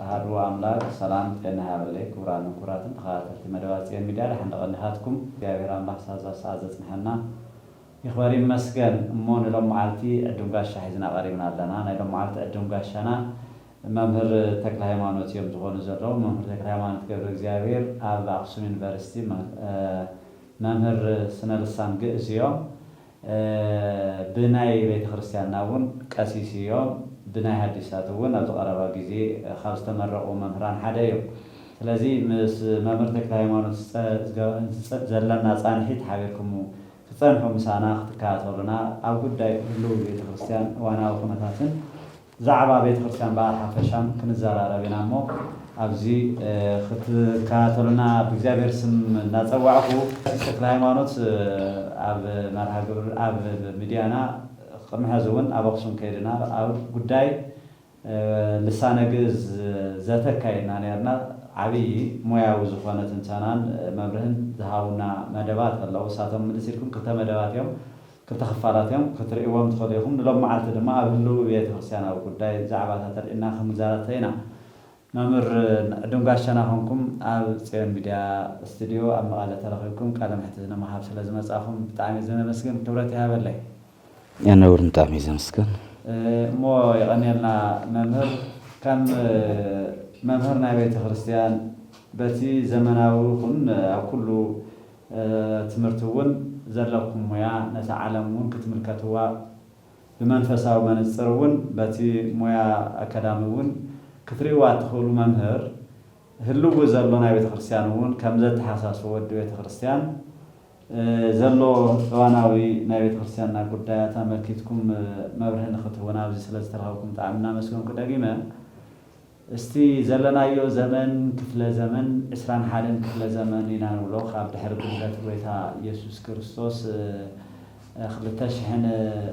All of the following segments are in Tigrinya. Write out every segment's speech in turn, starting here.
أهدوا أملاك سلام تنا هؤلاء كوران وكوراتن خاطر مدوات المدار حنا قنهاتكم جابر أملاك سازت نحنا إخواري مسكن مون لهم معلتي الدمقاش حيزنا قريبنا لنا أنا لهم معلت الدمقاشنا ممهر تكل هيمانوت يوم تقول زرو ممهر تكل هيمانوت قبل جابر أبا أقسم يونيفرسيتي ممهر سنة لسان جزيو بناي بيت خريستيان ناون كاسيسيو بناي حديثاتون أبو قرابة جزي خمس تمرقوا ممهران حدايو لذي ممهر تكل هيمانوت زلنا صانحيت حبيكم تصنحوا مسانا اختكاتولنا أو قداي لو بيت خريستيان وانا وخمتاتن زعبا بيت خريستيان بار حفشام كنزارة ربنا مو أبزي اختكاتولنا بجابر سم نتصوعكو تكل هيمانوت أب مرحب أب مديانا خمحزون أبقسم كيرنا أو قداي لسانة جز ذاتك كيرنا نيرنا عبي مويا وزخانة إنسانان مبرهن ذهاونا مدبات الله وساتهم مدسيركم كتا مدبات يوم كتا خفارات يوم كتا رئيوام تخليهم لما عالت دماء أبلو بيت خرسيانا وقداي زعبات هتر إنا خمزارتينا نمر دنقاشنا هونكم أو سيان بديا استوديو أما على ترخيكم كالم حتزنا محاب سلازم أسعفهم بتعمي زمن مسكن توراتي هذا اللي يعني نور نتعمي زمن مسكن مو يغني لنا ممر كم ممهرنا بيت خريستيان بتي زمناوكم أو كله تمرتون زلكم ويا نتعلمون كتملكتوا بمنفسا ومنصرون بتي مويا أكاديميون كتريوا تدخلوا ممهر هلو زلنا بيت خريستيانون كم زت حساس ود بيت خريستيان زلوا واناوي نبيت خريستيان نقدها تملكتكم مبرهن خطونا بزي سلز ترهاكم تعملنا مسكون كدقيمة استي زلنا يو زمن كفل زمن إسران حالن كفل زمن ينان ولو خاب تحرق بلات ويتا يسوس كريستوس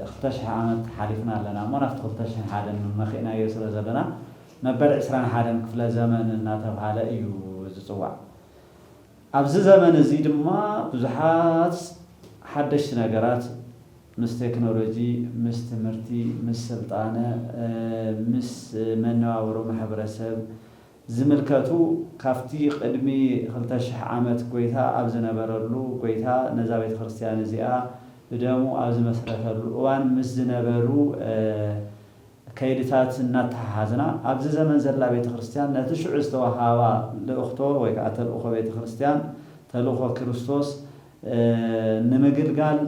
اختشح عامت حالفنا لنا ما نفت اختشح حالن مخينا يسر زلنا نبر إسران حالن كفل زمن ناتب على إيو زصوع أبز زمن زيد ما بزحات حدش نجارات مس تكنولوجي مس تمرتي مس سلطانة مس مناورو محبرسب زملكاتو كافتي قدمي خلتشح عامت كويتا أبزنا برلو كويتا نزابيت خريستيان زيا بدمو أبز مسرتلو وان مس زنبرو كيدتات نتحازنا أبز زمن زلا بيت خريستيان نتشعر استوحاوا لأختو ويكاتل أخو بيت خريستيان تلوخو كريستوس نمجل قال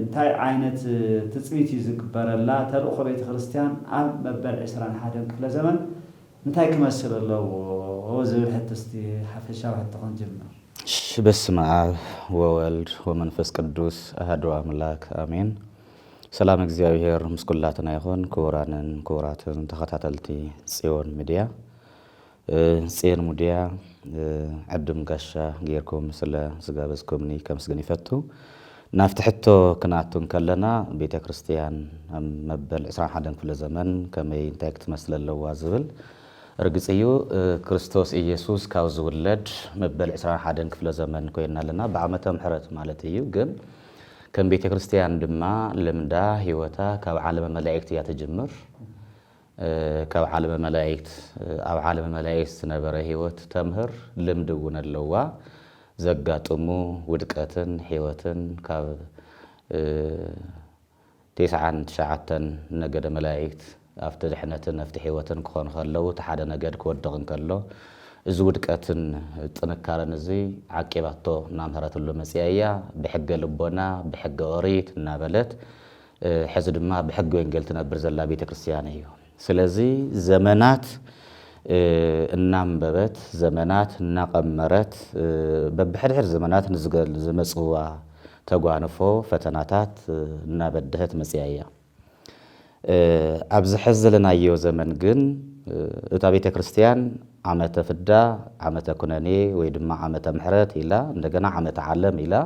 انتاي عينت تسميتي زكبر الله تلوخو بيت خريستيان عم مبال عسران حادم كل زمن انتاي كمسل الله وزير حتى استي حفشا وحتى قنجمنا بسم الله وولد ومنفس قدوس أهدوا أملاك آمين سلام እግዚአብሔር ምስኩላትና ይሁን ኩራትን ተከታተልቲ ጽዮን ሚዲያ ጽዮን ሚዲያ عدم ጋሻ ጌርኩም ስለ ዝጋበዝኩምኒ ከምስግን ይፈቱ ናፍትሕቶ ክናቱን ከለና ቤተ ክርስቲያን መበል 21 ክፍለ ዘመን ከመይ እንታይ ክትመስለለዋ ዝብል ርግጽዩ ክርስቶስ ኢየሱስ ካብ ዝውለድ መበል 21 ክፍለ ዘመን ኮይናለና በዓመተ ምሕረት ማለት እዩ ግን كم بيت كريستيان دما لمدا هيوتا كاب عالم الملائكة يتجمر كاب عالم الملائكة أو عالم الملائكة نبره هيوت تمهر لمدون اللوا زقاتمو ودكاتن هيوتن كاب 9 نجد ملائكة أفتح حنتن أفتح هيوتن كون خلو تحد نجد كودغن كله زود كاتن تنكرن زي عقباتو نامهرات اللمسيايا بحق لبونا بحق وريت نابلت حزد ما بحق وينجل تنبر زلا بيت كريستيانيو سلازي زمانات النامببت زمانات نقمرت ببحر زمانات نزقل زمصوا تغوانفو فتناتات نابدهت مسيايا ابز حزلنا يو زمن جن اتا بيت كريستيان عامة فدا عامة كناني ويدما عامة محرات إلى عندنا عامة عالم إلى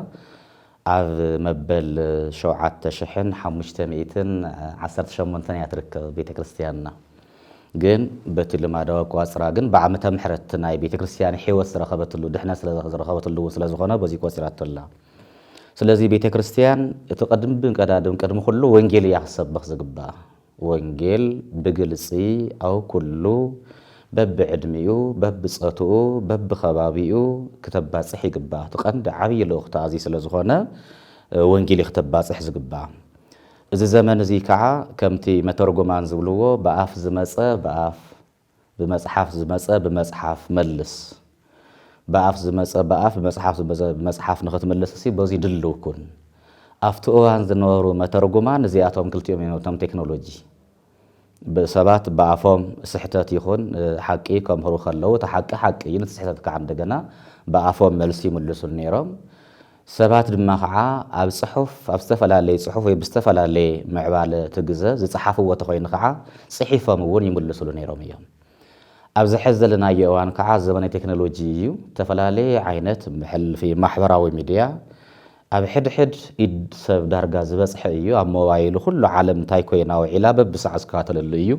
عذ مبل شوعات تشحن حمشت مئتين 10 شمون ثانية يترك بيت كريستياننا جن بتي لما دوا كواس راجن بعامة محرات ناي بيت كريستيان حيوس رخبت له دحنا رخبت له سلازخنا بزي كواس راتلا سلازي بيت كريستيان يتقدم بنقدادم قدم كله وانجيل يحسب بخز قبا وانجيل بجلسي أو كله በብዕድሚኡ በብፀትኡ በብኸባቢኡ ክተባፅሕ ይግባእ ትቐንዲ ዓብዪ ልእኽቲ እዚ ስለ ዝኾነ ወንጌል ክተባፅሕ ዝግባእ እዚ ዘመን እዚ ከዓ ከምቲ መተርጉማን ዝብልዎ ብኣፍ ዝመፀ ብኣፍ ብመፅሓፍ ዝመፀ ብመፅሓፍ መልስ ብኣፍ ዝመፀ ብኣፍ ብመፅሓፍ ንኽትመልስ እሲ በዚ ድልው ኩን ኣብቲ እዋን ዝነበሩ መተርጉማን እዚኣቶም ክልቲኦም እዮም ቴክኖሎጂ ሰባት ብኣፎም ስሕተት ይኹን ሓቂ ከምህሩ ከለዉ እቲ ሓቂ እዩ ነቲ ስሕተት ከዓ እንደገና ብኣፎም መልሲ ይምልሱ ነይሮም ሰባት ድማ ከዓ ኣብ ጽሑፍ ኣብ ዝተፈላለየ ጽሑፍ ወይ ብዝተፈላለየ ምዕባለ ትግዘ ዝፀሓፍዎ ተኮይኑ ከዓ ጽሒፎም እውን ይምልሱሉ ነይሮም እዮም ኣብዚ ሕዚ ዘለናዮ እዋን ከዓ ዘመናዊ ቴክኖሎጂ እዩ ዝተፈላለየ ዓይነት መሕልፊ ማሕበራዊ ሚድያ ኣብ ሕድሕድ ኢድ ሰብ ዳርጋ ዝበፅሐ እዩ ኣብ ሞባይሉ ኩሉ ዓለም እንታይ ኮይና ውዒላ በብሰዓት ዝከታተለሉ እዩ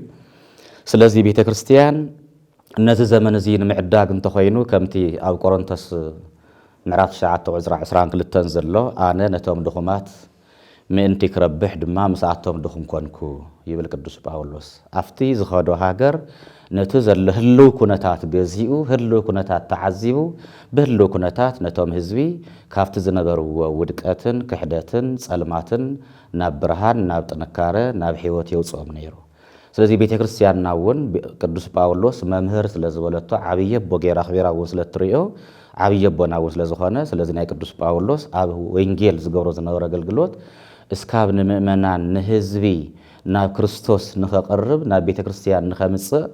ስለዚ ቤተ ክርስቲያን ነዚ ዘመን እዚ ንምዕዳግ እንተኮይኑ ከምቲ ኣብ ቆሮንቶስ ምዕራፍ 9:22 ዘሎ ኣነ ነቶም ድኹማት ምእንቲ ክረብሕ ድማ ምስኣቶም ድኹም ኮንኩ ይብል ቅዱስ ጳውሎስ ኣብቲ ዝኸዶ ሃገር ነቲ ዘሎ ህልው ኩነታት ገዚኡ ህልው ኩነታት ተዓዚቡ ብህልው ኩነታት ነቶም ህዝቢ ካብቲ ዝነበርዎ ውድቀትን ክሕደትን ጸልማትን ናብ ብርሃን ናብ ጥንካረ ናብ ሕይወት የውፅኦም ነይሩ ስለዚ ቤተ ክርስቲያንና እውን ቅዱስ ጳውሎስ መምህር ስለ ዝበለቶ ዓብዪ ኣቦ ጌራ ኣኽቢራ እውን ስለ እትሪኦ ዓብዪ ኣቦና እውን ስለ ዝኾነ ስለዚ ናይ ቅዱስ ጳውሎስ ኣብ ወንጌል ዝገብሮ ዝነበረ ኣገልግሎት እስካብ ንምእመናን ንህዝቢ ናብ ክርስቶስ ንኸቐርብ ናብ ቤተ ክርስቲያን ንኸምፅእ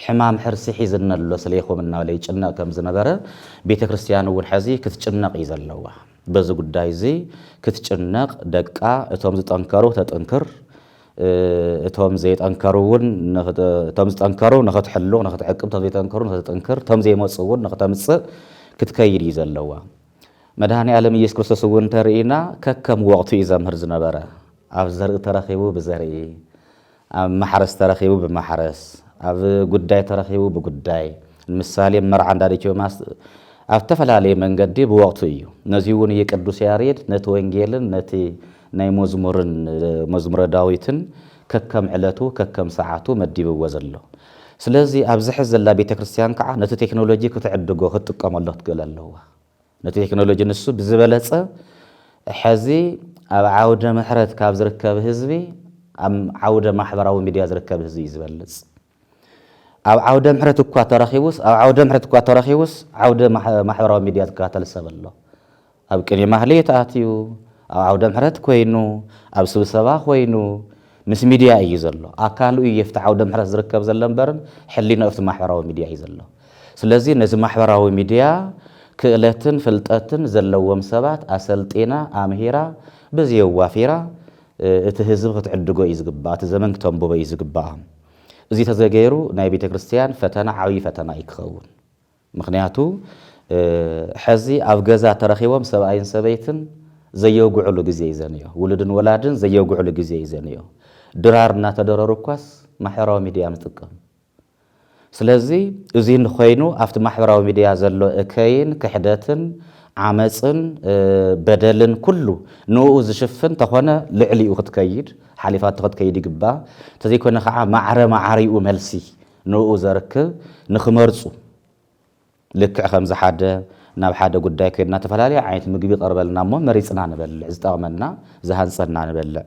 ሕማም ሕርሲ ሒዝነሎ ስለይኹም እናበለ ይጭነቕ ከም ዝነበረ ቤተ ክርስቲያን እውን ሕዚ ክትጭነቕ እዩ ዘለዋ በዚ ጉዳይ እዚ ክትጭነቕ ደቃ እቶም ዝጠንከሩ ተጠንክር እቶም ዘይጠንከሩ እውን እቶም ዝጠንከሩ ንኽትሕሉ ንኽትዕቅብ እቶም ዘይጠንከሩ ንኽትጠንክር እቶም ዘይመፁ እውን ንኽተምፅእ ክትከይድ እዩ ዘለዋ መድሃኒ ዓለም ኢየሱስ ክርስቶስ እውን ተርኢና ከከም ወቕቱ እዩ ዘምህር ዝነበረ ኣብ ዘርኢ ተረኺቡ ብዘርኢ ኣብ ማሕረስ ተረኺቡ ብማሕረስ ኣብ ጉዳይ ተረኺቡ ብጉዳይ ምሳሌ መርዓ እንዳዲኪዮማስ ኣብ ተፈላለየ መንገዲ ብወቕቱ እዩ ነዚ እውን የቅዱስ ያሬድ ነቲ ወንጌልን ነቲ ናይ መዝሙረ ዳዊትን ከከም ዕለቱ ከከም ሰዓቱ መዲብዎ ዘሎ ስለዚ ኣብዚ ሕዚ ዘላ ቤተ ክርስቲያን ከዓ ነቲ ቴክኖሎጂ ክትዕድጎ ክትጥቀመሎ ትክእል ኣለዋ ነቲ ቴክኖሎጂ ንሱ ብዝበለፀ ሕዚ ኣብ ዓውደ ምሕረት ካብ ዝርከብ ህዝቢ ኣብ ዓውደ ማሕበራዊ ሚድያ ዝርከብ ህዝቢ እዩ ዝበልፅ ኣብ ዓውደ ምሕረት እኳ ተረኺቡስ ዓውደ ማሕበራዊ ሚድያ ዝከታተል ሰብ ኣሎ ኣብ ቅኔ ማህሌት ኣትዩ ኣብ ዓውደ ምሕረት ኮይኑ ኣብ ስብሰባ ኮይኑ ምስ ሚድያ እዩ ዘሎ ኣካሉ እዩ የፍቲ ዓውደ ምሕረት ዝርከብ ዘሎ እምበርን ሕሊና ኣብቲ ማሕበራዊ ሚድያ እዩ ዘሎ ስለዚ ነዚ ማሕበራዊ ሚድያ ክእለትን ፍልጠትን ዘለዎም ሰባት ኣሰልጢና ኣምሂራ ብዘየዋፊራ እቲ ህዝቢ ክትዕድጎ እዩ ዝግባእ እቲ ዘመን ክተንብቦ እዩ ዝግባእ እዚ ተዘገይሩ ናይ ቤተ ክርስቲያን ፈተና ዓብዪ ፈተና እዩ ክኸውን ምክንያቱ ሕዚ ኣብ ገዛ ተረኺቦም ሰብኣይን ሰበይትን ዘየውግዕሉ ግዜ እዩ ዘንዮ ውሉድን ወላድን ዘየውግዕሉ ግዜ እዩ ዘንዮ ድራር እናተደረሩ እኳስ ማሕበራዊ ሚድያ ምጥቅም ስለዚ እዚ ንኮይኑ ኣብቲ ማሕበራዊ ሚድያ ዘሎ እከይን ክሕደትን ዓመፅን በደልን ኩሉ ንኡ ዝሽፍን ተኾነ ልዕሊኡ ክትከይድ ሓሊፋት ክትከይድ ይግባእ ተዘይኮነ ከዓ ማዕረማዓሪኡ መልሲ ንኡ ዘርክብ ንኽመርፁ ልክዕ ከምዚ ሓደ ናብ ሓደ ጉዳይ ኮይና ተፈላለየ ዓይነት ምግቢ ቀርበልና እሞ መሪፅና ንበልዕ ዝጠቕመና ዝሃንፀና ንበልዕ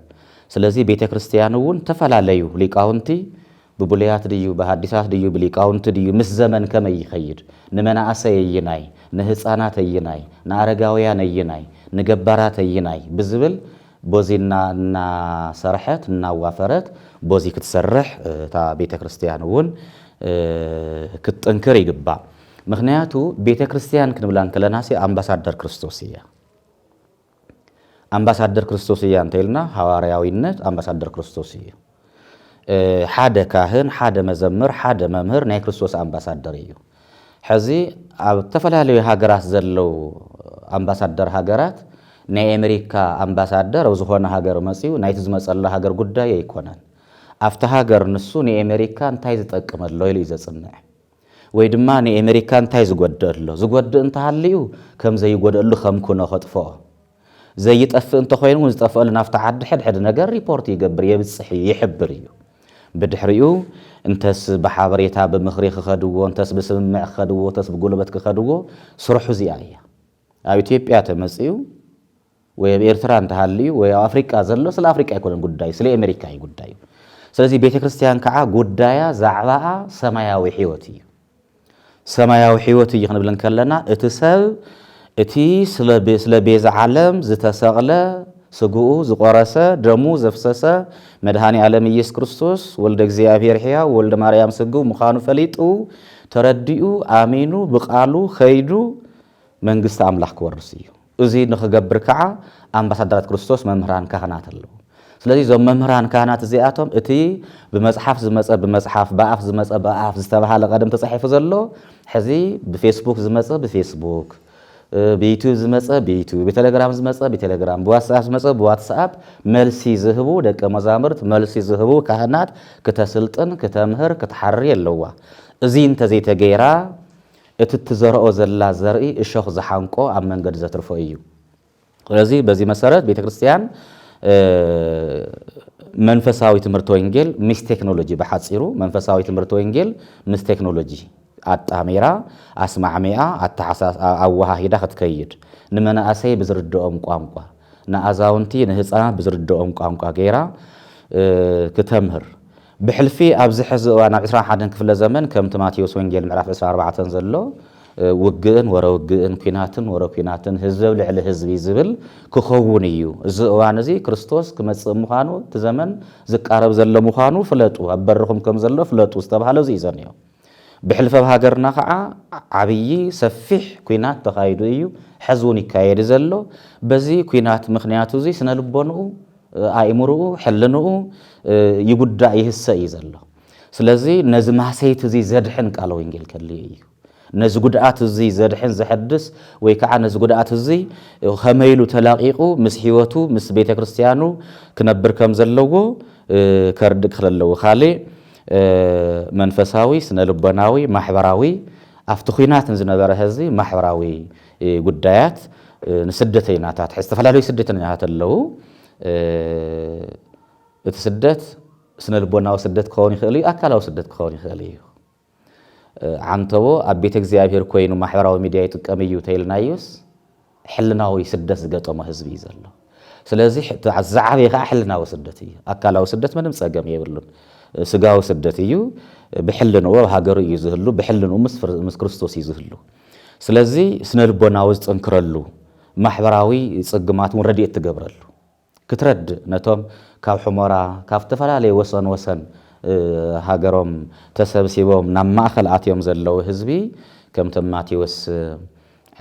ስለዚ ቤተ ክርስቲያን እውን ተፈላለዩ ሊቃውንቲ ብቡልያት ድዩ ብሃዲሳት ድዩ ብሊቃውንቲ ድዩ ምስ ዘመን ከመይ ይኸይድ ንመናእሰይ የይናይ ንህፃናት የይናይ ንኣረጋውያን የይናይ ንገባራት የይናይ ብዝብል ቦዚና እናሰርሐት እናዋፈረት ቦዚ ክትሰርሕ እታ ቤተ ክርስቲያን እውን ክትጥንክር ይግባእ ምክንያቱ ቤተ ክርስቲያን ክንብላ እንከለናሲ ኣምባሳደር ክርስቶስ እያ ኣምባሳደር ክርስቶስ እያ እንተኢልና ሃዋርያዊነት ኣምባሳደር ክርስቶስ እዩ ሓደ ካህን ሓደ መዘምር ሓደ መምህር ናይ ክርስቶስ ኣምባሳደር እዩ ሕዚ ኣብ ተፈላለዩ ሃገራት ዘለው ኣምባሳደር ሃገራት ናይ ኣሜሪካ ኣምባሳደር ኣብ ዝኾነ ሃገር መፅኡ ናይቲ ዝመፀላ ሃገር ጉዳይ ኣይኮነን ኣብቲ ሃገር ንሱ ንኣሜሪካ እንታይ ዝጠቅመሎ ኢሉ እዩ ዘፅንዕ ወይ ድማ ንኣሜሪካ እንታይ ዝጎድአሎ ዝጎድእ እንተሃልዩ ከም ዘይጎድአሉ ከም ኩኖ ከጥፍኦ ዘይጠፍእ እንተኮይኑ ዝጠፍአሉ ናብቲ ዓዲ ሕድሕድ ነገር ሪፖርት ይገብር የብፅሕ ይሕብር እዩ بدحريو انتس بحابريتا بمخري خدوو انتس بسمع خدوو انتس بقلبت خدوو سرحو زيايا اب ኢትዮጵያ ተመጽዩ ወይ በኤርትራ እንተሃልዩ ወይ አፍሪካ ዘሎ ስለ አፍሪካ አይኮነን ጉዳይ ስለ አሜሪካ ጉዳይ ስለዚህ ቤተክርስቲያን ከዓ ጉዳያ ዛዕባአ ሰማያዊ ሕይወት እዩ ሰማያዊ ሕይወት እዩ ክንብለን ከለና እቲ ሰብ እቲ ስለ ቤዛ ዓለም ዝተሰቅለ ስጉኡ ዝቆረሰ ደሙ ዘፍሰሰ መድኃኔ ዓለም ኢየሱስ ክርስቶስ ወልደ እግዚአብሔር ሕያው ወልደ ማርያም ስጉ ምዃኑ ፈሊጡ ተረዲኡ አሜኑ በቃሉ ኸይዱ መንግስት አምላክ ክወርስ እዩ እዚ ንኽገብር ከዓ አምባሳደራት ክርስቶስ መምህራን ካህናት አለው ስለዚህ ዞም መምህራን ካህናት እዚአቶም እቲ በመጽሐፍ ዝመጸ በመጽሐፍ በአፍ ዝመጸ በአፍ ዝተባሃለ ቀደም ተጻሒፉ ዘሎ ሕዚ በፌስቡክ ዝመጸ በፌስቡክ በዩቲዩብ ዝመጸ በዩቲዩብ በቴሌግራም ዝመጸ በቴሌግራም በዋትስአፕ ዝመጸ በዋትስአፕ መልሲ ዝህቡ ደቀ መዛሙርት መልሲ ዝህቡ ካህናት ከተስልጥን ከተምህር ከተሐሪ የለዋ እዚ እንተ ዘይተገይራ እቲ ትዘርኦ ዘላ ዘርኢ እሾኽ ዝሓንቆ ኣብ መንገድ ዘትርፎ እዩ ስለዚህ በዚህ መሰረት ቤተክርስቲያን መንፈሳዊ ትምህርት ወንጌል ምስ ቴክኖሎጂ በሐጽሩ መንፈሳዊ ትምህርት ወንጌል ምስ ቴክኖሎጂ አጣሜራ አስማዕሚያ አታሐሳስ አዋሃሂዳ ከተከይድ ንመናእሰይ ብዝርድኦም ቋንቋ ንአዛውንቲ ንህፃናት ብዝርድኦም ቋንቋ ገይራ ከተምህር بحلفي أبز حز وأنا 21 كفل زمن كم تماتيوس وإنجيل معرف 14 زلوا وجن ورا وجن كيناتن ورا كيناتن هزب لعل هزب يزبل كخونيو وأنا زي كريستوس كم مخانو تزمن زك عرب زل مخانو فلتوا أبرهم كم زلوا فلتوا استبحلوا زي زنيو بحلف بهاجرنا خا عبيي سفح كينات تخايدويو حزوني كايد زلوا بزي كينات مخنياتو زي سنلبونو አእምሮኡ ሕልንኡ ይጉዳ ይህሰይ ዘሎ ስለዚህ ነዚ ማሰይት እዚ ዘድሕን ቃል ወንጌል ከልይ እዩ ነዚ ጉድአት እዚ ዘድሕን ዘሐድስ ወይ ከዓ ነዚ ጉድአት እዚ ከመይሉ ተላቂቁ ምስ ህይወቱ ምስ ቤተክርስቲያኑ ክነብር ከም ዘለዎ ከርድቅ ከለለው ካሊ መንፈሳዊ ስነልቦናዊ ማህበራዊ አፍቲ ኹናትን ዝነበረ ህዚ ማህበራዊ ጉዳያት ንስደተኛታት ዝተፈላልዩ ስደተኛታት አለው እቲ ስደት ስነልቦናዊ ስደት ክኸውን ይኽእል እዩ አካላዊ ስደት ክኸውን ይኽእል እዩ ዓንተቦ ኣብ ቤተ እግዚአብሔር ኮይኑ ማሕበራዊ ሚድያ ይጥቀም እዩ ተይልናዮስ ሕልናዊ ስደት ዝገጠሞ ህዝቢ እዩ ዘሎ ስለዚህ ተዓዛዓበ ከዓ ሕልናዊ ስደት እዩ አካላዊ ስደት ምንም ፀገም የብሉን ስጋዊ ስደት እዩ ብሕልንዎ ሃገሩ እዩ ዝህሉ ብሕልንዎ ምስ ክርስቶስ እዩ ዝህሉ ስለዚህ ስነልቦናዊ ዝጥንክረሉ ማሕበራዊ ጽግማት ረድኤት ትገብረሉ ክትረድ ነቶም ካብ ሕሞራ ካብ ተፈላለየ ወሰን ወሰን ሃገሮም ተሰብሲቦም ናብ ማእኸል ኣትዮም ዘለው ህዝቢ ከም ማቴዎስ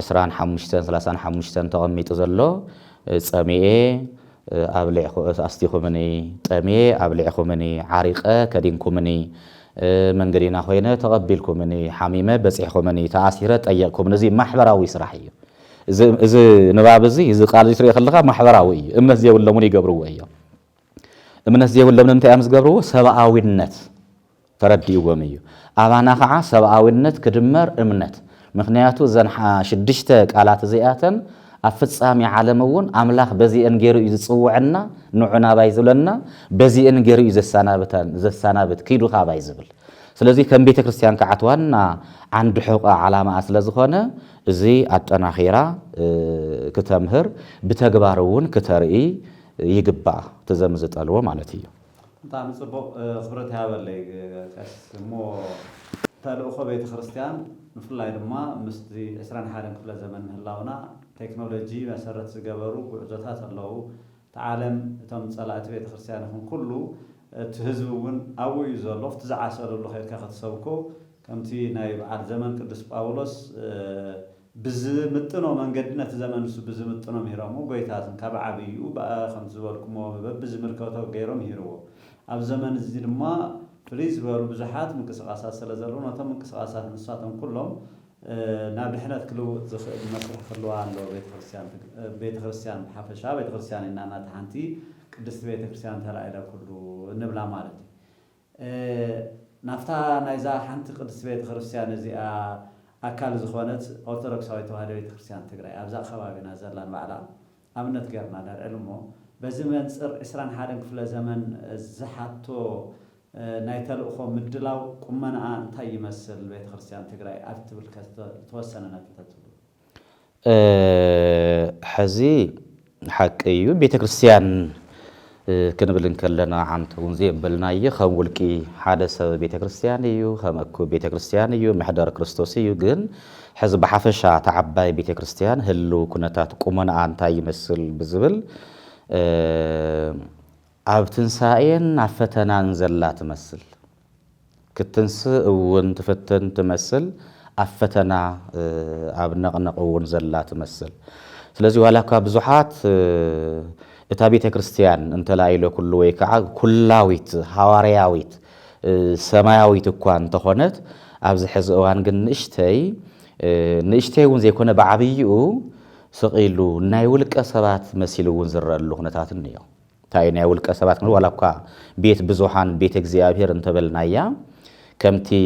25 35 ተቐሚጡ ዘሎ ጸሚኤ ኣብ ኣስቲኹምኒ ጠሚኤ ኣብ ልዕኹምኒ ዓሪቀ ከዲንኩምኒ መንገዲና ኮይነ ተቐቢልኩምኒ ሓሚመ በፂሕኩምኒ ተኣሲረ ጠየቅኩምኒ እዚ ማሕበራዊ ስራሕ እዩ እዚ ንባብ እዚ እዚ ቃል ዝትሪኦ ከለካ ማሕበራዊ እዩ እምነት ዘይብሎምን ይገብርዎ እዮም እምነት ዘይብሎም እንታይ እዮም ዝገብርዎ ሰብኣዊነት ተረዲእዎም እዩ ኣባና ከዓ ሰብኣዊነት ክድመር እምነት ምክንያቱ ዘን ሽድሽተ ቃላት እዚኣተን ኣብ ፍጻሜ ዓለም እውን ኣምላኽ በዚአን ገይሩ እዩ ዝፅውዕና ንዑና ባይ ዝብለና በዚአን ገይሩ እዩ ዘሳናብት ኪዱኻ ባይ ዝብል ስለዚህ ከም ቤተ ክርስቲያን ከዓትዋና አንድ ሕቆ ዓላማ ስለዝኾነ እዚ አጠናኺራ ከተምህር በተግባሩን ከተርኢ ይግባእ ተዘምዝጠልዎ ማለት እዩ በጣም ጽቡቅ خبرت ያበለይ ቀስሞ ተልእኮ ቤተ ክርስቲያን ምፍላይ ድማ ምስቲ 21 ክፍለ ዘመን ህላውና ቴክኖሎጂ መሰረት ዝገበሩ ጉዕዞታት አለው ተዓለም እቶም ጸላእት ቤተ ክርስቲያን ኩሉ ትህዝቡን አውዩ ዘሎ ፍትዛዓሰሉሉ ኸይድካ ከተሰብኩ ከምቲ ናይ በዓል ዘመን ቅዱስ ጳውሎስ ብዝምጥኖ መንገድነት ዘመንሱ ብዝምጥኖ ምህሮሙ ጎይታትን ካብ ዓብዩ ከም ዝበልኩሞ ብዝምልከቶ ገይሮም ሂርዎ ኣብ ዘመን እዚ ድማ ፍሊዝ ዝበሉ ብዙሓት ምንቅስቃሳት ስለ ዘሎ ነቶም ምንቅስቃሳት ንሳቶም ኩሎም ናብ ድሕነት ክልውጥ ዝኽእል መስርሕ ክልዋ ኣሎ ቤተ ክርስቲያን ሓፈሻ ቤተ ክርስቲያን ኢና ናት ሓንቲ ቅድስት ቤተ ክርስቲያን ተራእይላ ኩሉ ንብላ ማለት ናፍታ ናይዛ ሓንቲ ቅድስት ቤተ ክርስቲያን እዚኣ አካል ዝኾነት ኦርቶዶክሳዊት ተዋህዶ ቤተ ክርስቲያን ትግራይ ኣብዛ ከባቢና ዘላን ባዕላ ኣብነት ገርና ዳርዕልሞ በዚ መንጽር 21 ክፍለ ዘመን ዝሓቶ نايتلقخو مدلاو قمنا انتي يمثل بيت خرسيان تقرأي أكتبل توسنا نكتتلو حزي حق أيو بيت خرسيان كنبل نكلنا عن تونزي بلنا يخم ولكي حادث بيت خرسيان يو خمكو بيت خرسيان يو محضر كريستوسي يو جن حزب حفشة تعباي بيت خرسيان هلو كنتات قمنا انتي يمثل بزبل عبتنسائين عفتنا نزلا تمثل كتنس ونتفتن تمثل عفتنا عبنقنق ونزلا تمثل سلازي ولاكا بزوحات اتابيت كريستيان انت لايلو كل ويكا كلاويت حوارياويت سماياويت اكوان تخونت عبز حزقوان قن نشتي ونزي كون بعبيو سقيلو نايولك أسبات مسيلو ونزر اللو خنتات النيو تاين ياولك أسبات كنو ولاكا بيت بزوحان بيت اكزيابير انتبلنايا كمتي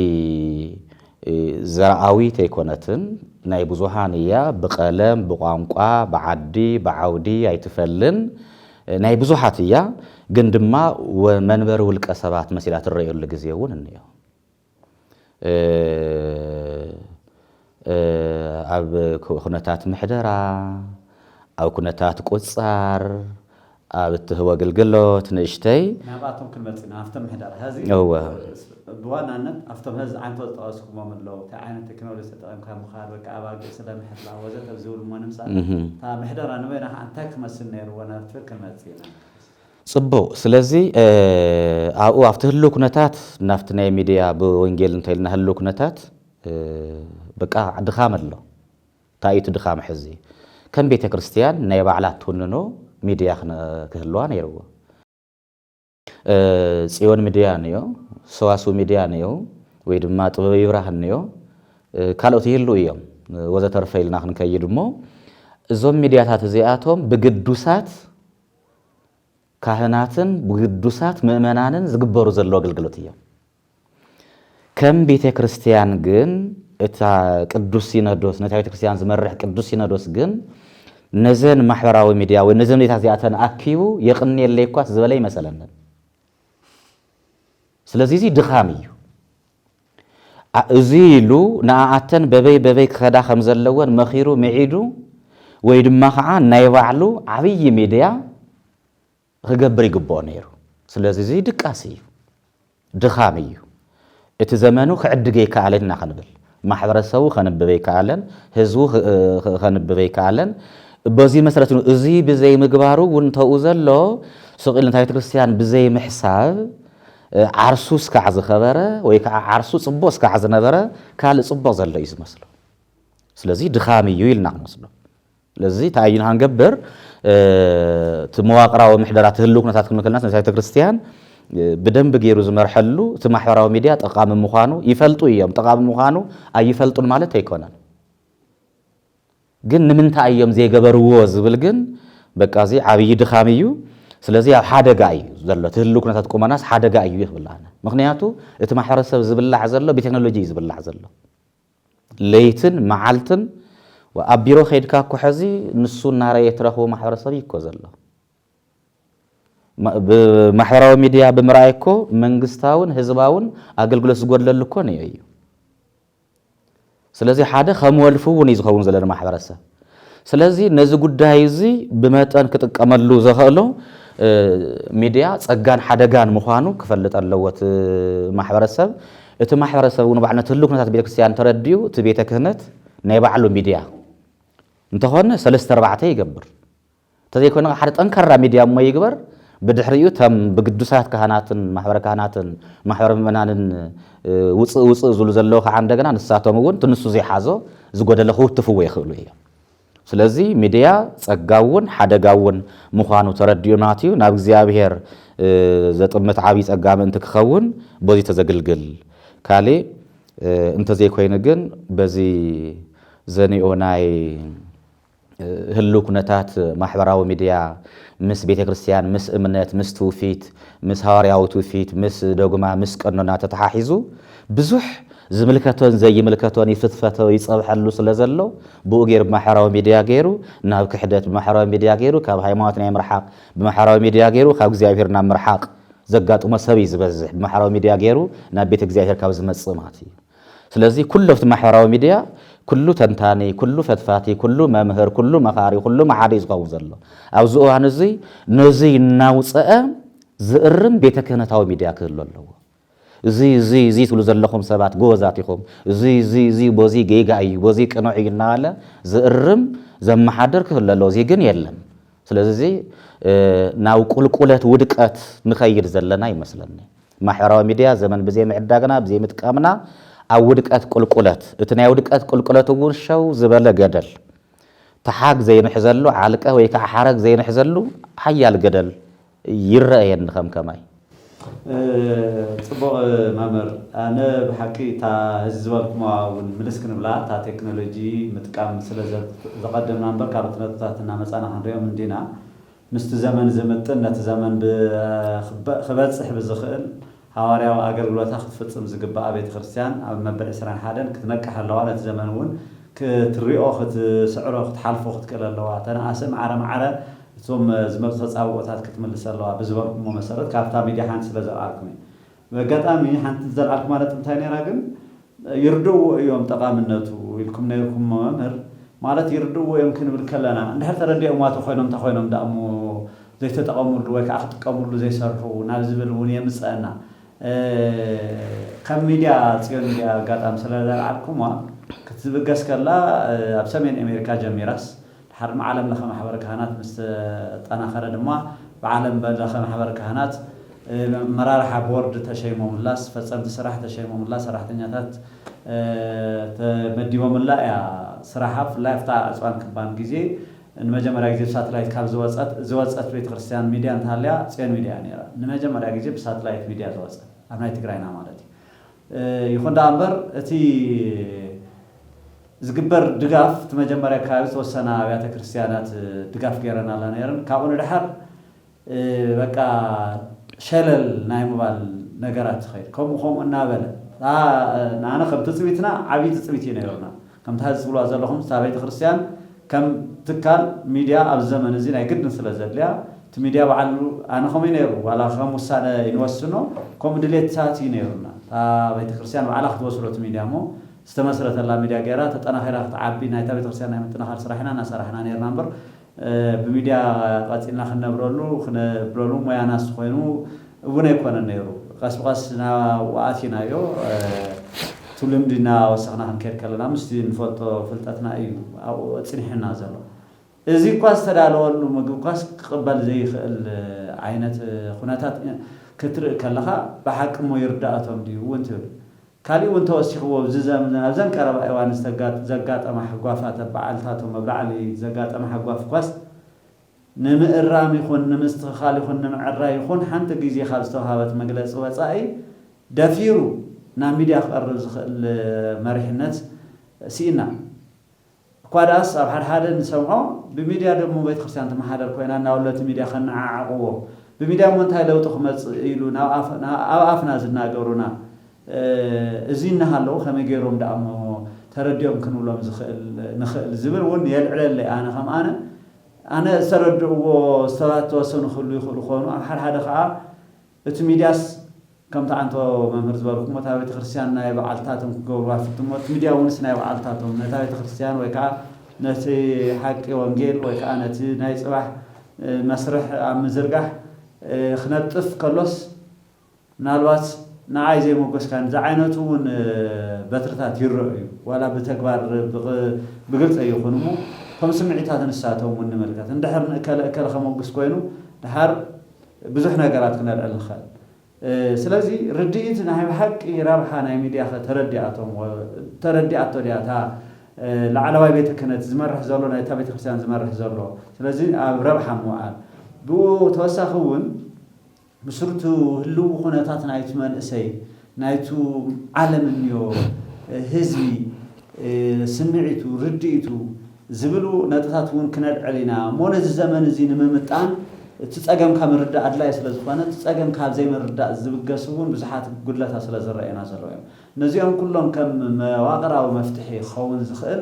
زرعاوي تيكونتن ناي بزوحان ايا بقلم بقامقا بعدي بعودي ايتفلن ناي بزوحات ايا قندما ومنبر ولك أسبات مسيلات الرئيو اللي قزيون النيو أب خناتات محدرة أو كناتات قصار أب تهوى قلقلوت نشتي نبعتهم كلمة أفتم محدرة هذه بوانا أنت أفتم هز عن توزت أسكم من لو تعين التكنولوجيا تقام كان مخاربك أباك سلام محدرة وزت أبزول ما نمسا فمحدرة نوينا عن تاكم السنير وانا أفتر كلمة سينا صبو سلازي أو أفتهلو كناتات نافتنا ميديا بوينجيل انتهلنا هلو كناتات بقى دخام الله تايت دخام حزي كم بيت كريستيان نايب على توننو ميديا كهلوان يرو سيون ميديا نيو سواسو ميديا نيو ويدما طبب يبراهن نيو كالو تيلو يوم وزتر فايلنا خن كيدمو زوم ميدياتات زياتهم بقدوسات كاهناتن بقدوسات مؤمنانن زغبرو زلو اغلغلوتيا كم بيت كريستيان جن اتا قدوس سينودوس نتا بيت كريستيان زمرح قدوس سينودوس جن نزن محبراوي ميديا ونزن ديتا زياتن اكيو يقني ليكواس زبلاي مثلا ስለዚህ ድኻምዩ እዚሉ ናአተን በበይ ከዳ ከምዘለወን መኺሩ መዒዱ ወይ ድማ ኸዓ ናይ ባዕሉ ዓብይ ሚድያ ክገብር ይግባኦ ነይሩ ስለዚህ ድቃስ እዩ ድኻም እዩ እቲ ዘመኑ ክዕድገ ይከኣለና ክንብል ማሕበረሰቡ ከንብበ ይከኣለን ህዝቡ ከንብበ ይከኣለን በዚ መሰረት ነው እዚ ብዘይ ምግባሩ ወንተኡ ዘሎ ሱቂል እንታይ ቤተክርስቲያን ብዘይ ምሕሳብ عرسوس كعز خبره ويكع عرسو صبوس كعز نبره كال صبو زلو يزمسلو سلازي دخامي يلنا نسلو لذي تعين هنجبر تمواقرا ومحدرات هلوك نتات كلنا نسايت كريستيان بدم بغيرو زمرحلو تمحوراو ميديا تقام مخانو يفلطو يوم تقام مخانو اي يفلطون ማለት አይኮነን ግን ምን ታየም ዘይገበርዎ ዝብል ግን በቃዚ አብይ ድኻምዩ ስለዚህ ሓደጋ እዩ ዘሎ ትህልው ኩነታት ቆመናስ ሓደጋ እዩ ይብላና ምክንያቱ እቲ ማሕበረሰብ ዝብላዕ ዘሎ ብቴክኖሎጂ ዝብላዕ ዘሎ ለይትን መዓልትን ወአቢሮ ኸይድካ እኮ ሕዚ ንሱ እናረየ ትረኽቦ ማሕበረሰብ ይኮ ዘሎ ማሕበራዊ ሚድያ ብምርኣይ እኮ መንግስታውን ህዝባውን አገልግሎት ዝጎድለሉ እኮ ነው እዩ ስለዚህ ሓደ ከምወልፉ እውን ይዝኸውን ዘለና ማሕበረሰብ ስለዚህ ነዚ ጉዳይ እዚ ብመጠን ክጥቀመሉ ዘኽእሎ ሚድያ ጸጋን ሓደጋን ምዃኑ ክፈልጥ ኣለዎት ማሕበረሰብ እቲ ማሕበረሰብ እውን ባዕልና ትልቅ ኩነታት ቤተክርስቲያን ተረድዩ እቲ ቤተ ክህነት ናይ ባዕሉ ሚድያ እንተኾነ 3-4 ይገብር ተዘይኮነ ሓደ ጠንካራ ሚድያ ሞ ይግበር بدحريو تم بقدوسات كهناتن محبر كهناتن محبر منانن وص زلو زلو عندنا نساتهم ون تنسو زي حازو زغودله خو تفو يخلو هي ስለዚህ ሚዲያ ጸጋውን ሓደጋውን ምዃኑ ተረድዩናትዩ ናብ እግዚአብሔር ዘጥመት ዓቢ ጸጋም እንት ክኸውን በዚ ተዘግልግል ካሊ እንተ ዘይኮይነ ግን በዚ ዘኒኦናይ ህሉ ኩነታት ማሕበራዊ ሚድያ ምስ ቤተክርስቲያን ምስ እምነት ምስ ትውፊት ምስ ሐዋርያው ትውፊት ምስ ዶግማ ምስ ቀኖና ተተሓሒዙ ብዙሕ ዝምልከቶን ዘይምልከቶን ይፍትፈተው ይጸብሐሉ ስለዘሎ በኡጌር ማሕበራዊ ሚድያ ገይሩ ናብ ክሕደት ማሕበራዊ ሚድያ ገይሩ ካብ ሃይማኖት ናይ ምርሓቅ በማሕበራዊ ሚድያ ገይሩ ካብ እግዚአብሔርና ምርሓቅ ዘጋጥሞ ሰብ ዝበዝሕ ማሕበራዊ ሚድያ ገይሩ ናብ ቤተ እግዚአብሔር ካብ ዝመጽእ ማለት እዩ ስለዚ ኩሉ ኣብቲ ማሕበራዊ ሚድያ ኩሉ ተንታኒ ኩሉ ፈትፋቲ ኩሉ መምህር ኩሉ መኻሪ ኩሉ መሓሪ ዝኸውን ዘሎ ኣብዚ እዋን እዚ ነዚ እናውፅአ ዝእርም ቤተ ክህነታዊ ሚድያ ክህሉ ኣለዎ እዚ ትብሉ ዘለኹም ሰባት ጎዛት ኢኹም እዚ ቦዚ ጌጋ እዩ ቦዚ ቅኑዕ እዩ እናበለ ዝእርም ዘመሓድር ክህሉ ኣለዎ እዚ ግን የለን ስለዚ ናብ ቁልቁለት ውድቀት ንኸይድ ዘለና ይመስለኒ ማሕበራዊ ሚድያ ዘመን ብዘይ ምዕዳግና ብዘይ ምጥቃምና ኣብ ውድቀት ቁልቁለት እቲ ናይ ውድቀት ቁልቁለት እውን ሸው ዝበለ ገደል ተሓግ ዘይንሕዘሉ ዓልቀ ወይ ከዓ ሓረግ ዘይንሕዘሉ ሓያል ገደል ይረአየኒ ከምከማይ ጽቡቕ መምህር ኣነ ብሓቂ እታ ዝበልኩማ እውን ምልስ ክንብላ እታ ቴክኖሎጂ ምጥቃም ስለ ዘቐድምና እምበር ካልኦት ነጥብታት እናመፃና ክንሪኦም እንዲና ምስቲ ዘመን ዝምጥን ነቲ ዘመን ክበፅሕ ብዝኽእል حواريو أجرلوتا خدفتم زجبا أبيت خرسيان أو مبدأ إسرائيل حدا كتنكح اللوانة زمانون كتريقه خد سعره خد حلفه خد كلا اللوات أنا أسمع على ثم زمرت تصاوب وتات كتمل السلوات بزوركم ومسرت كافتا ميديا حنس لزعاركم وقت أمي حنت زرعكم على تمتاني راجل يردوا يوم تقام النتو ويلكم نيركم ممر مالت يردوا يمكن بالكلنا نهر تردي أموات تخوينهم دامو زي تتقامل ويك أخذ تقامل زي سرحوا نازل ونيا مسأنا كم ميديا تيجي ميديا قد أمثلة زرعكم كتب جس كلا أبسمين أمريكا جميرس حرم عالم لخم حبر كهنات مست أنا خرج ما بعالم بلخم حبر كهنات مرار حبورد تشيمهم الله فصرت صراحة تشيمهم الله صراحة نياتات تمديهم الله يا صراحة في الله يفتح أسوان كبان جزء نمجمع جزء ساتلايت كاب زوجات بيت خريستيان ميديا انتهاليا سين ميديا نيرا نمجمع جزء ساتلايت ميديا زوجات أنا تقرأنا مالتي يكون دامبر تي زجبر دقاف تمجمع كابس والسنة بيت خريستيانات دقاف جيرنا على نيرن كابون الحر بقى شلل نايم بالنجارات خير كم النابل أنا خم تسويتنا عبيد تسويتنا يورنا كم تهز ولا زلهم سابيت خريستيان كم تكال ميديا أبزمن زين أكيد نسل زليا تميديا بعلو أنا خمين يرو ولا خمس سنة ينوسنو كم دليت ساعتي نيرنا بيت خريستيان وعلى خد وصلت ميديا مو استمسرت الله ميديا جرات أنا خير تعبي نايت بيت خريستيان نايم تناخر صراحنا أنا صراحنا نير نمبر بميديا قاتلنا خنا برولو ما يناس خوينو ونيكون نيرو قاس نا واتينا يو تولم دينا وسخنا هنكر كلنا مستين فوتو فلتاتنا أيو أو تنحنا زلوا إذا قاس تدالو مجو قاس قبل زي العينات خناتات كتر كلها بحكم ويرداتهم دي وانتو كالي وانتو استخوه بززام أبزان كربا إيوان زقات أما حقوافات بعالتاتهم مبلعلي زقات أما حقواف قاس نمقرام يخون نمستخال يخون نمعرى يخون حانت جيزي خالستو هابت مجلس وصائي دافيرو ناميديا خرز المريحنات سينا قاداس أبحر هذا نسمعه بميديا ده مو بيت خرسان تما هذا كوينا ناولت ميديا خنا عقوه بميديا منتهى لو تخمس يلونا أفنا زدنا جورونا زين هالو خم يجيرون دامو ترديهم كانوا لهم نخل زبر ون يلعل اللي أنا خم أنا سرد وصلات وصل خلو خونو أبحر هذا خا تميدياس كم تعنتو ممر زبالكم متابعة خريستيان نايب عالتاتهم كجوا فتم ميديا ونس نايب عالتاتهم متابعة خريستيان ويكا نتي حق وانجيل ويكا نتي ناي صباح مسرح عم زرقح خنطف كلوس نالوات نعاي زي موكس كان زعينتون بترتات يرأي ولا بتكبر بقلت أي خنمو كم سمعتها نساتهم من ملكات ندحر كل خموكس كوينو دحر بزحنا قرات كنا الخال سلازي رديت نحن حق رابحنا ميديا تردياتهم دياتا لعلوا بيت كانت زمرح زلوا نايتا بيت خريستيان زمرح زلوا سلازي رابحا موعد بو توسخون بسرتو هلو خناتات نايت من اسي نايتو عالم النيو هزبي سمعتو رديتو زبلو ناتاتون كناد علينا مونز الزمن زين ممتان تتساقم كام الرداء أدلاء سلازخوانا تتساقم كام زي من الرداء الزبقاسوون بزحات قلتها سلازرائنا سلوهم نزيهم كلهم كم مواقرة ومفتحي خون زخيل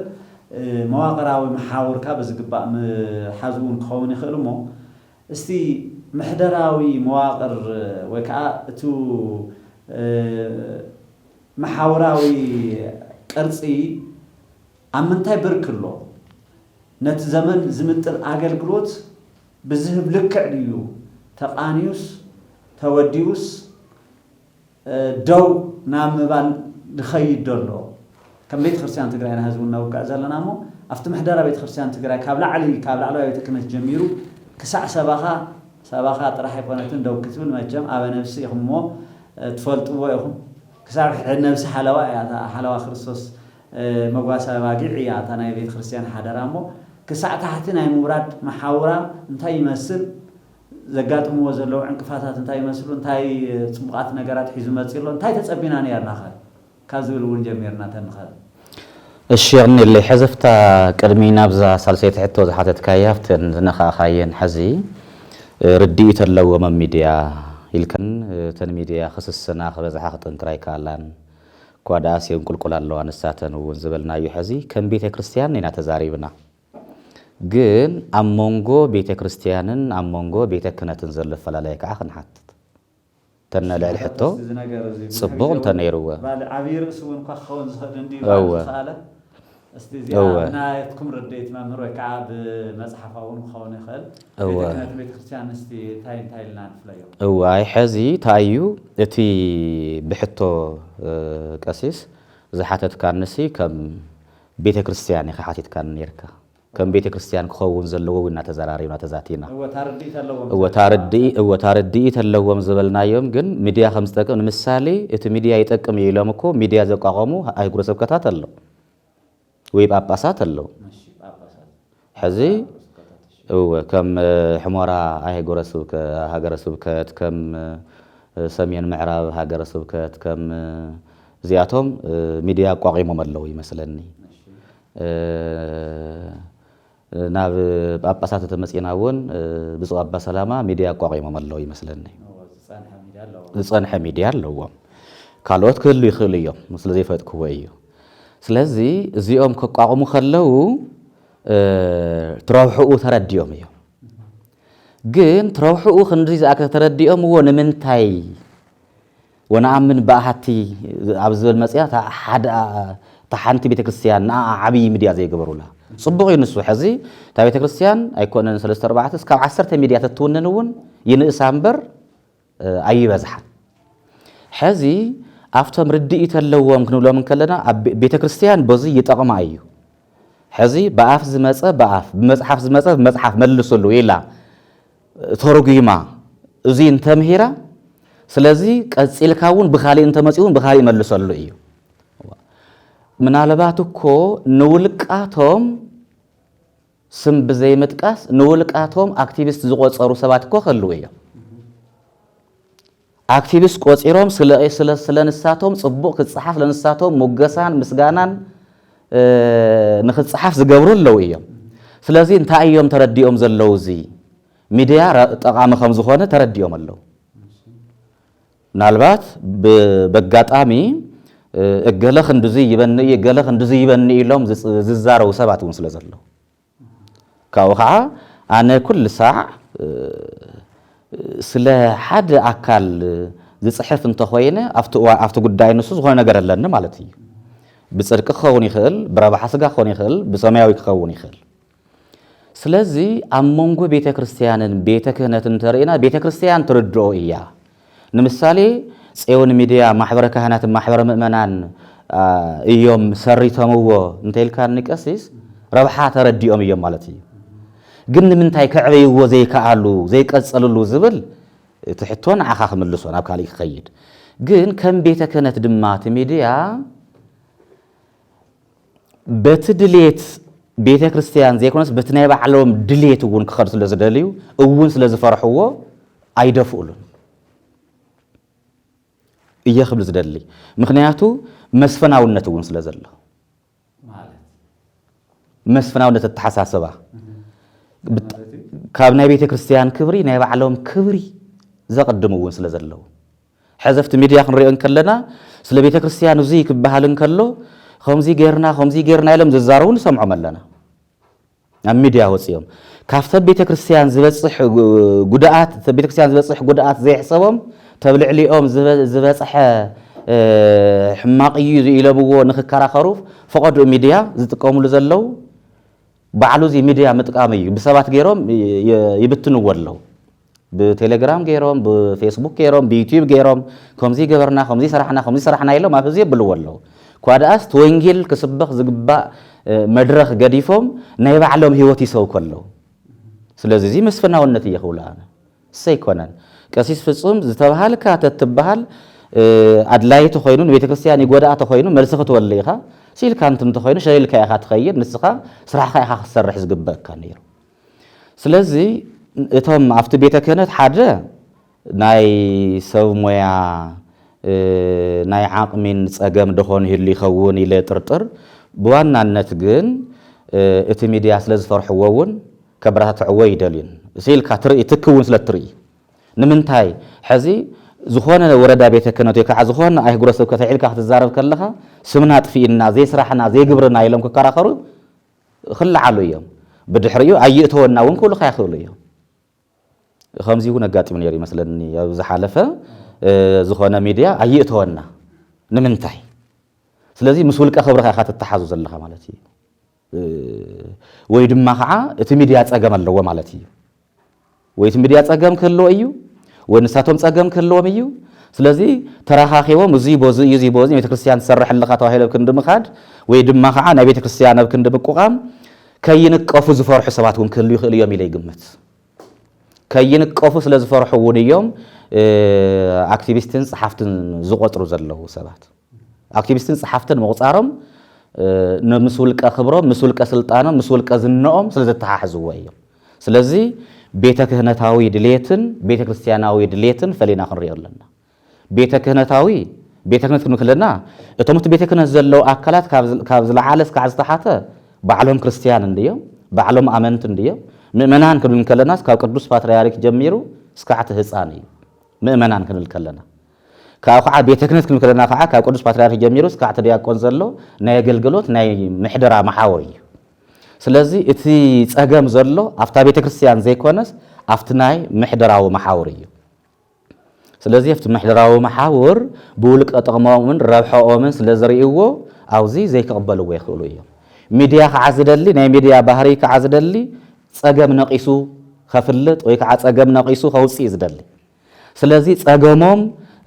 مواقرة ومحاور كابز قباء محازون خون يخيلوا استي محدراوي مواقر وكا تو محاوراوي قرصي امنتاي بركلو نت زمن زمتل اغلغلوت بزهب لكعديو تقانيوس توديوس دو نامبان دخيد دلو كم بيت خرسيان تقرأ أنا هزونا وكأزلنا مو أفتح محدرة بيت خرسيان تقرأ كابلا على بيتكنت جميرو كسع سباخا راح يكون دو كتبن ما جم أبى نفسي همو تفلت وياهم كسع نفس حلوة خرصوص مقاسة واقعية أنا بيت خرسيان حدرامو كسع تحتنا مورد محاورة انتهي يمثل زقات موزلو عنكفاتات انتهي يمثلوا انتهي صبغات نجارات حزمات يلو انتهي تسبينا نيرنا خال كازول ونجميرنا تنخال الشيغني اللي حذفتا قدمي نابزا سالسيت حتو زحاتت كايافت نخا خاين حزي رديت لو ميديا يلكن تن ميديا خصصنا خبزحا خطنتراي كالان كواداس ينقلقلالو انساتن ونزبلنا يو حزي كم بيت كريستيان نينا تزاريبنا ግን አሞንጎ ቤተ ክርስቲያንን አሞንጎ ቤተ ክህነትን ዘለፈላላይ ከዓ ክንሓትት ተነለል ሕቶ ጽቡቕ ተነይሩወ ዓብይ ርእስ እውን ክኸውን ዝኽእል እንዲ ባለ እስቲ ዚና የትኩም ርድኢት መምህር ወይ ከዓ ብመጽሓፋውን ክኸውን ይኽእል ቤተ ክህነት ቤተ ክርስቲያን እስቲ እንታይ ኢልና ንፍለዮ እዋይ ሕዚ ታዩ እቲ ብሕቶ ቀሲስ ዝሓተትካ ንሲ ከም ቤተ ክርስቲያን ይሓቲትካ ነርካ كم بيت كريستيان كخون زلوا ونا تزاراري ونا تزاتينا وتاردي تلوم زبلنا يوم جن ميديا خمس تكون مثالي إت ميديا يتكلم يلامكو ميديا زقاقمو هاي غرس بكتات الله ويبقى بسات الله حزي هو كم حمارة هاي غرس بك ها غرس بكت كم سمين معراب ها غرس بكت كم زياتهم ميديا قاقيم ملوي مثلاً ناب باباسات تمسيناون بزو ابا سلاما ميديا قاقيم ملوي مثلاً صنح ميديا لو كالوت كل يخليو مثل زي فاتكو ويو ስለዚህ እዚኦም ከቋቁሙ ከለው ትራውሑ ተረዲኦም እዮም ግን ትራውሑ ክንዲ ዝኣከ ተረዲኦም ወንምንታይ ወናምን ባሃቲ ኣብዝበል መጽያ ሓደ ተሓንቲ ቤተክርስቲያን ዓብይ ሚድያ ዘይገበሩላ ጽቡቕ ይንሱ ሕዚ ታ ቤተክርስቲያን ኣይኮነን 3-4 እስከ 10 ሚድያ ተትወነነውን ይንእሳ እምበር ኣይበዝሓ ሕዚ አፍቶም ርድኢት ኣለዎም ክንብሎም ከለና ቤተክርስቲያን በዚ ይጠቅማ እዩ ሕዚ በአፍ ዝመጸ በአፍ በመጽሐፍ ዝመጸ በመጽሐፍ መልሰሉ ኢላ ተርጉማ እዚ እንተምሂራ ስለዚህ ቀጽልካውን በኻሊ እንተመጽኡን በኻሊ መልሰሉ እዩ ምናልባት እኮ ንውልቃቶም ስም በዘይ መጥቃስ ንውልቃቶም አክቲቪስት ዝቆጸሩ ሰባት እኮ ከለው እዩ አክቲቪስት ቆጽሮም ስለንሳቶም ጽቡቕ ክጽሐፍ ለንሳቶም ሞገሳን ምስጋናን ንኽጽሐፍ ዝገብሩ ኣለው እዮም ስለዚህ እንታይ እዮም ተረዲኦም ዘለው እዚ ሚድያ ጠቃሚ ከም ዝኾነ ተረዲኦም ኣለው ምናልባት በጋጣሚ እገለ ክንዱዚ ይበኒ እገለ ክንዱዚ ይበኒ ኢሎም ዝዛረው ሰባት እውን ስለዘለው ካው ከዓ ኣነ ኩል ሰዓ ስለ ሓደ አካል ዝጽሕፍ እንተኾይነ አፍቱ ጉዳይ ንሱ ዝኾነ ነገር ኣለኒ ማለት እዩ ብጽድቅ ክኸውን ይኽእል ብረባሕ ስጋ ክኸውን ይኽእል ብሰማያዊ ክኸውን ይኽእል ስለዚህ አሞንጎ ቤተክርስቲያንን ቤተ ክህነትን ተርእና ቤተክርስቲያን ትርድኦ እያ ንምሳሌ ጽዮን ሚድያ ማሕበረ ካህናት ማሕበረ ምእመናን እዮም ሰሪተምዎ እንተይልካ ንቀሲስ ረብሓ ተረዲኦም እዮም ማለት እዩ ግን ምንታይ ከዕበይዎ ዘይከኣሉ ዘይቀጽልሉ ዝብል ትሕቶን ዓኻ ክምልሶን ኣብ ካሊ ክኸይድ ግን ከም ቤተ ክህነት ድማ ሚድያ በትድሌት ቤተ ክርስቲያን ዘይኮነስ በትናይ ባዕሎም ድሌት እውን ክኸድ ስለ ዝደልዩ እውን ስለ ዝፈርሕዎ ኣይደፍኡሉን እየ ክብል ዝደሊ ምክንያቱ መስፈናውነት እውን ስለ ዘሎ ማለት መስፈናውነት ተሓሳሰባ ካብ ናይ ቤተ ክርስቲያን ክብሪ ናይ ባዕሎም ክብሪ ዘቀድሙውን ስለ ዘለው ሕዘፍቲ ሚድያ ክንሪኦን ከለና ስለ ቤተ ክርስቲያን እዚ ክበሃልን ከሎ ከምዚ ጌርና ኢሎም ዝዛረቡን ሰምዖም ኣለና ኣብ ሚድያ ወጽዮም ካፍተ ቤተክርስቲያን ዝበጽሕ ጉዳኣት ቤተክርስቲያን ዝበጽሕ ጉዳኣት ዘይሕሰቦም ተብልዕሊኦም ዝበጽሐ ሕማቕ እዩ ኢለምዎ ንኽከራኸሩ ፈቐዱ ሚድያ ዝጥቀሙሉ ዘለው ባዕሉ እዚ ሚድያ ምጥቃም እዩ ብሰባት ገይሮም ይብትንዎ ኣለው ብቴሌግራም ገይሮም ብፌስቡክ ገይሮም ብዩቲዩብ ገይሮም ከምዚ ገበርና ከምዚ ሰራሕና ኢሎም ኣብ ህዝቢ የብልዎ ኣለው ኳዳኣስ ወንጌል ክስበኽ ዝግባእ መድረኽ ገዲፎም ናይ ባዕሎም ህይወት ይሰብኩ ኣለው ስለዚ እዚ መስፈናውነት ይኽብሉ ኣነ ሰይኮነን ቀሲስ ፍጹም ዝተባሃልካ ተትበሃል ኣድላይቲ ኮይኑ ቤተክርስቲያን ይጎዳእ ተኮይኑ መልሲ ክትወል ኢኻ ሲልካ እንት ኮይኑ ሸይልካ ኢኻ ትኸይድ ንስኻ ስራሕካ ኢኻ ክትሰርሕ ዝግበአካ ነይሩ ስለዚ እቶም ኣብቲ ቤተ ክህነት ሓደ ናይ ሰብ ሞያ ናይ ዓቕሚን ፀገም ደኾን ይህሉ ይኸውን ኢለ ጥርጥር ብዋናነት ግን እቲ ሚድያ ስለ ዝፈርሕዎ እውን ከበረታትዕዎ ይደልዩን ሲልካ ትርኢ ትክውን ስለ ትርኢ ንምንታይ ሕዚ ዝኾነ ወረዳ ቤተ ክህነት ወይ ከዓ ዝኾነ ኣህጉረ ስብከት ዒልካ ክትዛረብ ከለኻ ስምና ጥፊእና ዘይስራሕና ዘይግብርና ኢሎም ክከራኸሩ ክለዓሉ እዮም ብድሕሪኡ ኣይእተወና እውን ክብሉካ ይኽእሉ እዮም ከምዚ እውን ኣጋጢሙ ነይሩ ይመስለኒ ኣብ ዝሓለፈ ዝኾነ ሚድያ ኣይእተወና ንምንታይ ስለዚ ምስ ውልቀ ክብርካ ኢኻ ትተሓዙ ዘለኻ ማለት እዩ ወይ ድማ ከዓ እቲ ሚድያ ፀገም ኣለዎ ማለት እዩ ወይ እቲ ሚድያ ፀገም ክህልዎ እዩ ወይ ንሳቶም ፀገም ክህልዎም እዩ ስለዚ ተራኻኺቦም እዚ ቦዚ እዩ እዚ ቦዚ ቤተክርስቲያን ትሰርሕ ኣለካ ተባሂሎም ክንዲ ምኻድ ወይ ድማ ከዓ ናይ ቤተክርስቲያን ኣብ ክንዲ ምቁቃም ከይንቀፉ ዝፈርሑ ሰባት እውን ክህልዩ ይኽእሉ እዮም ኢለ ይግምት ከይንቀፉ ስለ ዝፈርሑ እውን እዮም ኣክቲቪስትን ፀሓፍትን ዝቆጥሩ ዘለዉ ሰባት ኣክቲቪስትን ፀሓፍትን መቁፃሮም ምስ ውልቀ ክብሮም ምስ ውልቀ ስልጣኖም ምስ ውልቀ ዝንኦም ስለ ዝተሓሕዝዎ እዮም ስለዚ ቤተ ክህነታዊ ድሌትን ቤተ ክርስቲያናዊ ድሌትን ፈሊና ክንሪኦ ኣለና ቤተ ክህነታዊ ቤተ ክህነት ክንብል ከለና እቶም ቤተ ክህነት ዘለው ኣካላት ካብ ዝለዓለ እስካዕ ዝተሓተ ባዕሎም ክርስቲያን እንድዮም ባዕሎም ኣመንቲ እንድዮም ምእመናን ክንብል ከለና ካብ ቅዱስ ፓትርያርክ ጀሚሩ እስካዕ ህፃን እዩ ምእመናን ክንብል ከለና ካብ ከዓ ቤተ ክህነት ክንብል ከለና ከዓ ካብ ቅዱስ ፓትርያርክ ጀሚሩ እስካዕ ዲያቆን ዘሎ ናይ አገልግሎት ናይ ምሕደራ መሓወር እዩ ስለዚ እቲ ፀገም ዘሎ ኣብታ ቤተ ክርስቲያን ዘይኮነስ ኣብቲ ናይ ምሕደራዊ መሓወር እዩ ስለዚ ኣብቲ ምሕደራዊ መሓወር ብውልቀ ጥቕሞምን ረብሖኦምን ስለ ዝርእይዎ ኣብዚ ዘይክቕበልዎ ይኽእሉ እዮም ሚድያ ከዓ ዝደሊ ናይ ሚድያ ባህሪ ከዓ ዝደሊ ፀገም ነቂሱ ከፍልጥ ወይ ከዓ ፀገም ነቂሱ ከውፅእ ዝደሊ ስለዚ ፀገሞም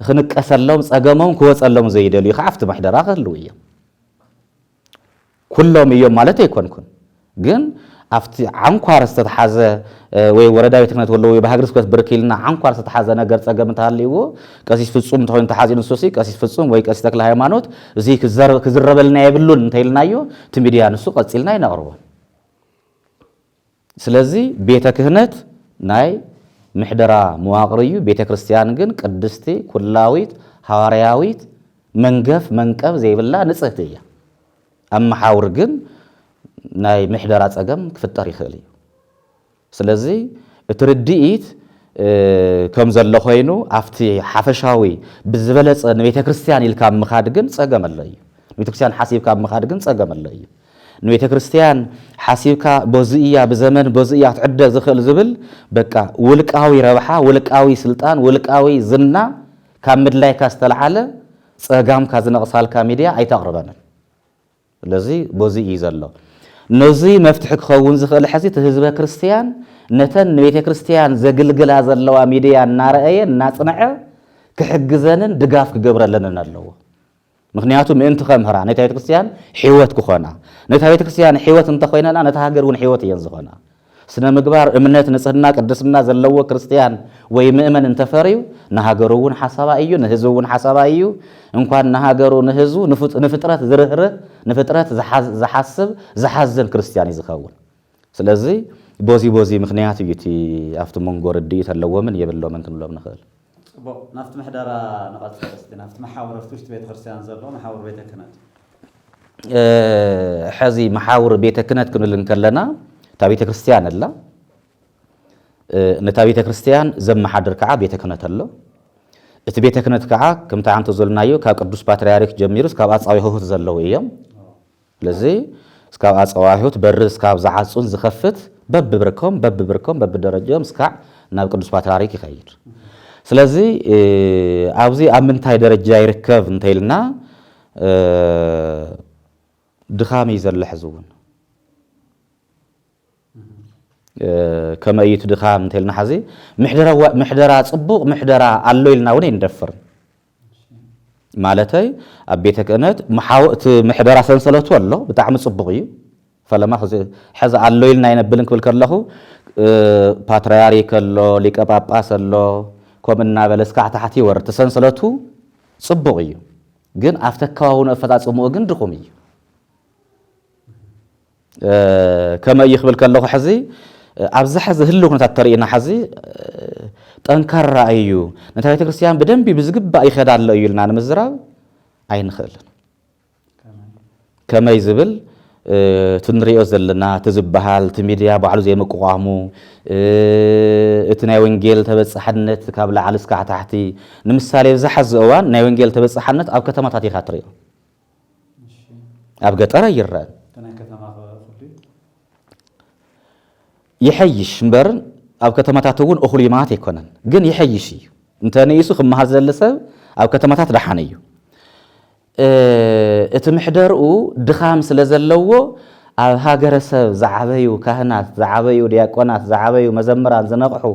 ክንቀሰሎም ፀገሞም ክወፀሎም ዘይደልዩ ከዓ ኣብቲ ምሕደራ ክህልው እዮም ኩሎም እዮም ማለት ኣይኮንኩን ግን ኣብቲ ዓንኳር ዝተተሓዘ ወይ ወረዳ ቤተ ክህነት ወሎ ወይ በሃገረ ስብከት ብርኪልና ዓንኳር ዝተተሓዘ ነገር ፀገም እንተሃልይዎ ቀሲስ ፍጹም እንተኮይኑ ተሓዚኑ ንሱሲ ቀሲስ ፍጹም ወይ ቀሲስ ተክለ ሃይማኖት እዚ ክዝረበልና የብሉን እንተይልናዮ እቲ ሚድያ ንሱ ቀፂልና ይነቕርቦ ስለዚ ቤተ ክህነት ናይ ምሕደራ መዋቕር እዩ ቤተ ክርስቲያን ግን ቅድስቲ ኩላዊት ሃዋርያዊት መንገፍ መንቀብ ዘይብላ ንጽህቲ እያ ኣብ መሓውር ግን ናይ ምሕደራ ፀገም ክፍጠር ይኽእል እዩ ስለዚ እቲ ርድኢት ከም ዘሎ ኮይኑ ኣብቲ ሓፈሻዊ ብዝበለፀ ንቤተ ክርስቲያን ኢልካ ምኻድ ግን ፀገም ኣሎ እዩ ንቤተ ክርስቲያን ሓሲብካ ምኻድ ግን ፀገም ኣሎ እዩ ንቤተ ክርስቲያን ሓሲብካ በዚእያ ብዘመን በዚእያ ትዕደ ዝኽእል ዝብል በቃ ውልቃዊ ረብሓ ውልቃዊ ስልጣን ውልቃዊ ዝና ካብ ምድላይካ ዝተለዓለ ፀጋምካ ዝነቕሳልካ ሚድያ ኣይተቕርበንን ስለዚ በዚእ እዩ ዘሎ ነዚ መፍትሒ ክኸውን ዝኽእል ሕዚ እቲ ህዝበ ክርስቲያን ነተን ንቤተ ክርስቲያን ዘግልግላ ዘለዋ ሚድያ እናረአየ እናፅንዐ ክሕግዘንን ድጋፍ ክገብረለንን ኣለዎ ምክንያቱ ምእንቲ ከምህራ ነታ ቤተ ክርስቲያን ሕይወት ክኾና ነታ ቤተ ክርስቲያን ሕይወት እንተኮይነና ነታ ሃገር እውን ሕይወት እየን ዝኾና ስነ ምግባር እምነት ንጽህና ቅድስና ዘለዎ ክርስቲያን ወይ ምእመን እንተፈርዩ ንሃገሩ እውን ሓሳባ እዩ ንህዝቡ እውን ሓሳባ እዩ እንኳን ንሃገሩ ንህዝቡ ንፍጥረት ዝርህርህ ንፍጥረት ዝሓስብ ዝሓዝን ክርስቲያን እዩ ዝኸውን ስለዚ ቦዚ ምክንያት እዩ እቲ ኣብቲ መንጎ ርድኢት ኣለዎምን የብሎምን ክንብሎም ንኽእል ናፍቲ ምሕደራ ንቐፅል እስቲ ናፍቲ መሓውር ኣብቲ ውሽጢ ቤተ ክርስቲያን ዘሎ መሓውር ቤተ ክህነት ሕዚ መሓውር ቤተ ክህነት ክንብል ከለና እታ ቤተ ክርስቲያን ኣላ ነታ ቤተ ክርስቲያን ዘመሓድር ከዓ ቤተ ክህነት ኣሎ እቲ ቤተ ክህነት ከዓ ከምታ ዓንተ ዘልናዮ ካብ ቅዱስ ፓትርያርክ ጀሚሩ እስካብ ኣፃዊሁት ዘለዉ እዮም ስለዚ እስካብ ኣፃዊሁት በሪ እስካብ ዝዓፁን ዝኸፍት በብብርኮም በብደረጃም እስካዕ ናብ ቅዱስ ፓትርያርክ ይኸይድ ስለዚ ኣብዚ ኣብ ምንታይ ደረጃ ይርከብ እንተይልና ድኻም እዩ ዘሎ ሕዚ እውን ከመይት ድኻም እንተይልና ሕዚ ምሕደራ ጽቡቕ ምሕደራ ኣሎ ኢልና እውን ይንደፍር ማለተይ ኣብ ቤተ ክህነት መሓወእቲ ምሕደራ ሰንሰለቱ ኣሎ ብጣዕሚ ጽቡቕ እዩ ፈለማ ሕዚ ኣሎ ኢልና ይነብልን ክብል ከለኹ ፓትርያርክ ኣሎ ሊቀ ጳጳስ ኣሎ ከምኡ እናበለ እስካዕ ታሕቲ ይወርድ ሰንሰለቱ ጽቡቕ እዩ ግን ኣብቲ ኣከባቢኡ ኣፈጻጽምኡ ግን ድኹም እዩ ከመይ ክብል ከለኹ ሕዚ ኣብዚ ሕዚ ህልው ኩነታት ተርእና ሕዚ ጠንካራ እዩ ነታ ቤተ ክርስቲያን ብደንቢ ብዝግባእ ይኸዳ ኣሎ እዩ ኢልና ንምዝራብ ኣይንኽእልን ከመይ ዝብል ትንሪኦ ዘለና ትዝበሃል እቲ ሚድያ ባዕሉ ዘይምቁቋሙ እቲ ናይ ወንጌል ተበጻሕነት ካብ ላዕሊ እስካዕ ታሕቲ ንምሳሌ ብዝሓዚ እዋን ናይ ወንጌል ተበጻሕነት ኣብ ከተማታት ኢኻ ትሪኦ ኣብ ገጠር ይርአ ይሐይሽ እምበር ኣብ ከተማታት እውን እኹል ይማት ኣይኮነን ግን ይሐይሽ እዩ እንተንእሱ ክመሃር ዘለ ሰብ ኣብ ከተማታት ደሓን እዩ እቲ ምሕደርኡ ድኻም ስለ ዘለዎ ኣብ ሃገረሰብ ዝዓበዩ ካህናት ዝዓበዩ ዲያቆናት ዝዓበዩ መዘምራን ዝነቕሑ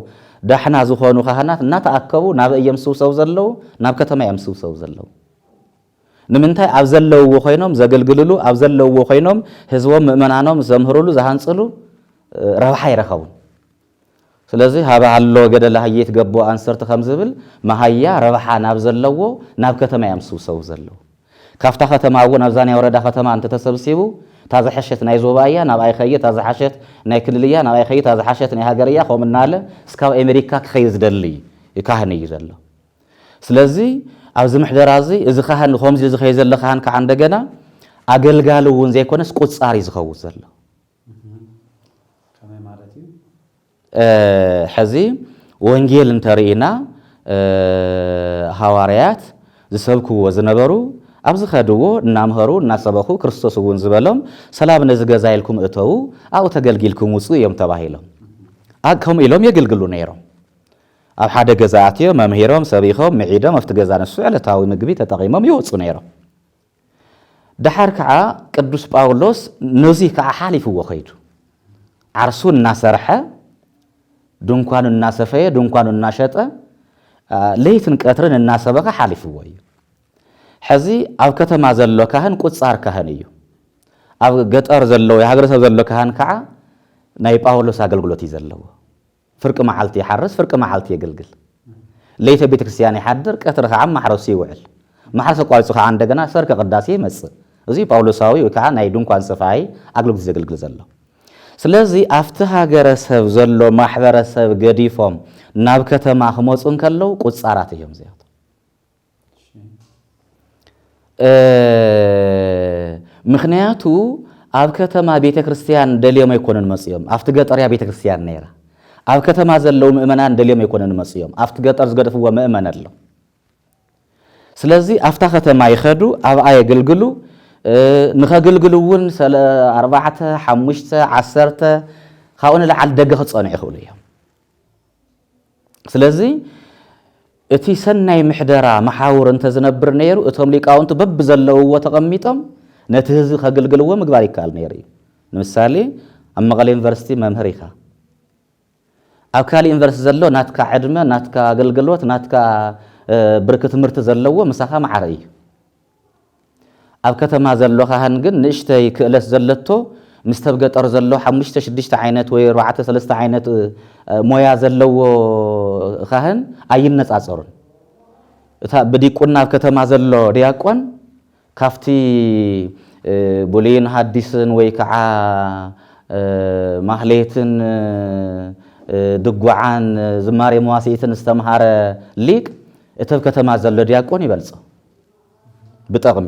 ዳሕና ዝኾኑ ካህናት እናተኣከቡ ናብ እዮም ስውሰው ዘለዉ ናብ ከተማ እዮም ስውሰው ዘለዉ ንምንታይ ኣብ ዘለውዎ ኮይኖም ዘገልግልሉ ኣብ ዘለውዎ ኮይኖም ህዝቦም ምእመናኖም ዘምህሩሉ ዝሃንፅሉ ረብሓ ይረኸቡን ስለዚ ሃባ ኣሎ ገደላ ህየት ገቦ አንሰርተ ከም ዝብል መሃያ ረብሓ ናብ ዘለዎ ናብ ከተማ እዮም ስውሰው ዘለዉ ካፍታ ከተማ እውን ኣብዛን ወረዳ ከተማ እንተ ተሰብሲቡ ታዝሐሸት ናይ ዞባያ ናብ ኣይኸየ ታዝሐሸት ናይ ክልልያ ናብ ኣይኸየ ታዝሐሸት ናይ ሃገርያ ከምናለ እስካብ ኣሜሪካ ክኸይ ዝደሊ ካህን እዩ ዘሎ ስለዚ ኣብዚ ምሕደራ እዚ እዚ ካህን ከምዚ ዝኸይ ዘሎ ካህን ከዓ እንደገና ኣገልጋሊ እውን ዘይኮነስ ቁጻር እዩ ዝኸውን ዘሎ ከመይ ማለት እዩ ሕዚ ወንጌል እንተርኢና ሃዋርያት ዝሰብክዎ ዝነበሩ ኣብዚ ኸድዎ እናምሃሩ እናሰበኹ ክርስቶስ እውን ዝበሎም ሰላም ነዚ ገዛ ኢልኩም እተው ኣብኡ ተገልጊልኩም ውፁ እዮም ተባሂሎም ከምኡ ኢሎም የገልግሉ ነይሮም ኣብ ሓደ ገዛ ኣትዮም መምሂሮም ሰቢኾም ምዒዶም ኣብቲ ገዛ ንሱ ዕለታዊ ምግቢ ተጠቒሞም ይወፁ ነይሮም ድሓር ከዓ ቅዱስ ጳውሎስ ነዚ ከዓ ሓሊፍዎ ኸይዱ ዓርሱ እናሰርሐ ድንኳኑ እናሰፈየ ድንኳኑ እናሸጠ ለይትን ቀትርን እናሰበኸ ሓሊፍዎ እዩ ሕዚ ኣብ ከተማ ዘሎ ካህን ቁጻር ካህን እዩ ኣብ ገጠር ዘሎ የሃገረሰብ ዘሎ ካህን ከዓ ናይ ጳውሎስ ኣገልግሎት እዩ ዘለዎ ፍርቂ መዓልቲ ይሓርስ ፍርቂ መዓልቲ የገልግል ለይተ ቤተ ክርስቲያን ይሓድር ቀትሪ ከዓ ማሕረሱ ይውዕል ማሕረስ ኣቋሪፁ ከዓ እንደገና ሰርክ ቅዳሴ ይመጽእ እዚ ጳውሎሳዊ ወይ ከዓ ናይ ድንኳን ሰፋይ ኣገልግሎት ዘገልግል ዘሎ ስለዚ ኣብቲ ሃገረሰብ ዘሎ ማሕበረሰብ ገዲፎም ናብ ከተማ ክመፁ ከለው ቁጻራት እዮም እዚኣቶም ምክንያቱ ኣብ ከተማ ቤተ ክርስቲያን ደልዮም ኣይኮነን መጽዮም ኣብቲ ገጠርያ ቤተ ክርስቲያን ነይራ ኣብ ከተማ ዘለው ምእመናን ደልዮም ኣይኮነን መጽዮም ኣብቲ ገጠር ዝገደፍዎ ምእመን ኣሎ ስለዚ ኣብታ ከተማ ይኸዱ ኣብኣ የገልግሉ ንኸገልግሉ እውን 4 5 10 ካብኡ ንላዕሊ ደገ ክጸንዑ ይኽእሉ እዮም ስለዚ እቲ ሰናይ ምሕደራ መሓውር እንተ ዝነብር ነይሩ እቶም ሊቃውንቲ በብ ዘለውዎ ተቐሚጦም ነቲ ህዝቢ ከገልግልዎ ምግባር ይከኣል ነይሩ እዩ ንምሳሌ ኣብ መቐለ ዩኒቨርሲቲ መምህር ኢኻ ኣብ ካሊእ ዩኒቨርሲቲ ዘሎ ናትካ ዕድመ ናትካ ኣገልግሎት ናትካ ብርኪ ትምህርቲ ዘለዎ ምሳኻ ማዕረ እዩ ኣብ ከተማ ዘሎ ካህን ግን ንእሽተይ ክእለት ዘለቶ ምስተብ ገጠር ዘሎ 5 6 ዓይነት ወይ 4 3 ዓይነት ሞያ ዘለዎ ካህን ኣይነጻጸሩን እታ ብዲቁና ኣብ ከተማ ዘሎ ዲያቆን ካፍቲ ቡሊን ሐዲስን ወይ ከዓ ማህሌትን ድጓዓን ዝማሬ መዋሲትን ዝተምሃረ ሊቅ እቲ ኣብ ከተማ ዘሎ ዲያቆን ይበልጾ ብጠቕሚ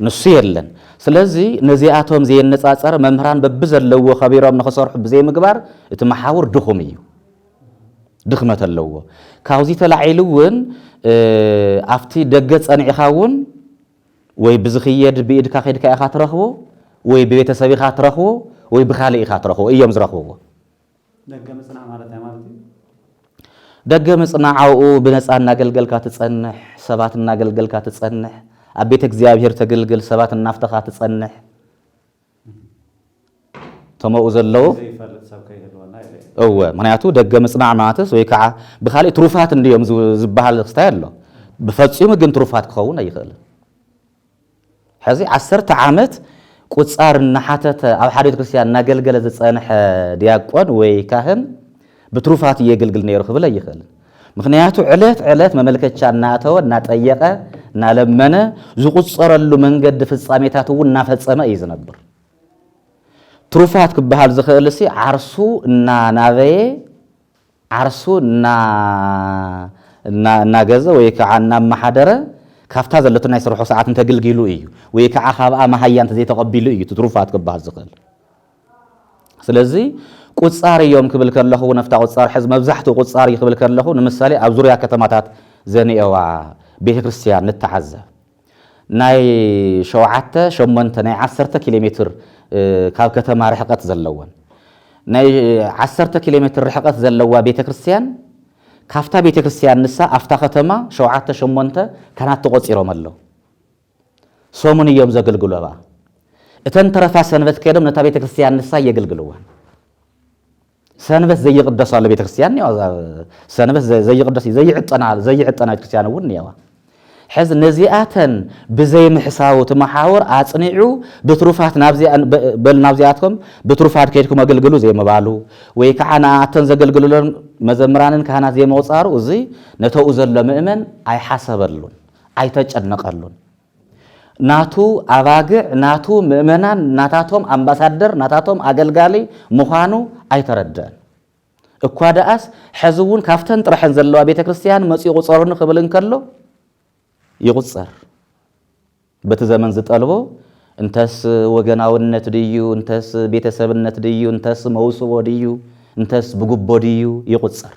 ንሱ የለን ስለዚ ነዚኣቶም ዘየነጻጸረ መምህራን በብ ዘለዎ ኸቢሮም ንኽሰርሑ ብዘይ ምግባር እቲ መሓውር ድኹም እዩ ድኽመት ኣለዎ ካብዚ ተላዒሉ እውን ኣብቲ ደገ ጸኒዕኻ እውን ወይ ብዝኽየድ ብኢድካ ኸይድካ ኢኻ ትረኽቦ ወይ ብቤተሰብ ኢኻ ትረኽቦ ወይ ብኻሊ ኢኻ ትረኽቦ እዮም ዝረኽብዎ ደገ ምጽናዕ ማለት ማለት ደገ ምጽናዓው ብነፃ እናገልገልካ ትጸንሕ ሰባት እናገልገልካ ትጸንሕ ኣብ ቤተ እግዚአብሔር ተገልግል ሰባት እናፍተኻ ትጸንሕ ተመኡ ዘለው እወ ምክንያቱ ደገ ምጽናዕ ማለትስ ወይ ከዓ ብኻሊ ትሩፋት እንዲዮም ዝበሃል ክስታይ ኣሎ ብፈጺሙ ግን ትሩፋት ክኸውን ኣይኽእልን ሕዚ 10 ዓመት ቁጻር እናሓተተ ኣብ ሓደ ክርስቲያን እናገልገለ ዝጸንሐ ዲያቆን ወይ ካህን بتروفات يجلجل نيرو خبلا يخل مخنياتو علت مملكة ناتو ناتأيق نالمنا زقط صار اللو من قد في الصامتات ونافذ سما يزنبر تروفات كبهال زخلسي عرسو ناوي عرسو نا جزء ويكعنا محدرة كافتا زلتنا يسرحوا ساعات تجلجلو إيو ويكع خابا ما هي أنت زي تقبلو إيو تروفات كبهال زخل سلزي قصار يوم قبل كله ونفتح قصار حزب مبزحته قصار يقبل كله نمثالي أبزوريا كتماتات زني أو بيت كريستيان نتعزى ناي شوعته شمنت ناي 10 كيلومتر كاب كتما رحقت زلوان ناي 10 كيلومتر رحقت زلوا بيت كريستيان كافتا بيت كريستيان نسا أفتح كتما شوعته شمنت كانت تقصيرو ملو سومن يوم زقلقلوا با اتن ترفع سنبت كيدم نتا بيت كريستيان نسا يقلقلوان سنبس زي قدس على بيت كريستيان يا سنبس زي قدس زي عطنا كريستيان ونيوا حز نزياتن بزي محساو تمحاور اصنيعو بتروفات نابزي بل نابزياتكم بتروفات كيدكم اغلغلو زي مبالو وي كعنا اتن زغلغلو مزمرانن كهنا زي موصارو زي نتو زل مؤمن اي حسبلون اي تጨነቀሉን ናቱ አባግዕ ናቱ ምእመናን ናታቶም አምባሳደር ናታቶም አገልጋሊ ሙኻኑ አይተረዳን እኳ ዳአስ ሕዝቡን ካፍተን ጥራሕን ዘለዋ ቤተ ክርስቲያን መጽኡ ቁጸሩን ክብልን ከሎ ይቁጸር በተ ዘመን ዝጠልቦ እንተስ ወገናውነት ድዩ እንተስ ቤተሰብነት ድዩ እንተስ መውስቦ ድዩ እንተስ ብጉቦ ድዩ ይቁጸር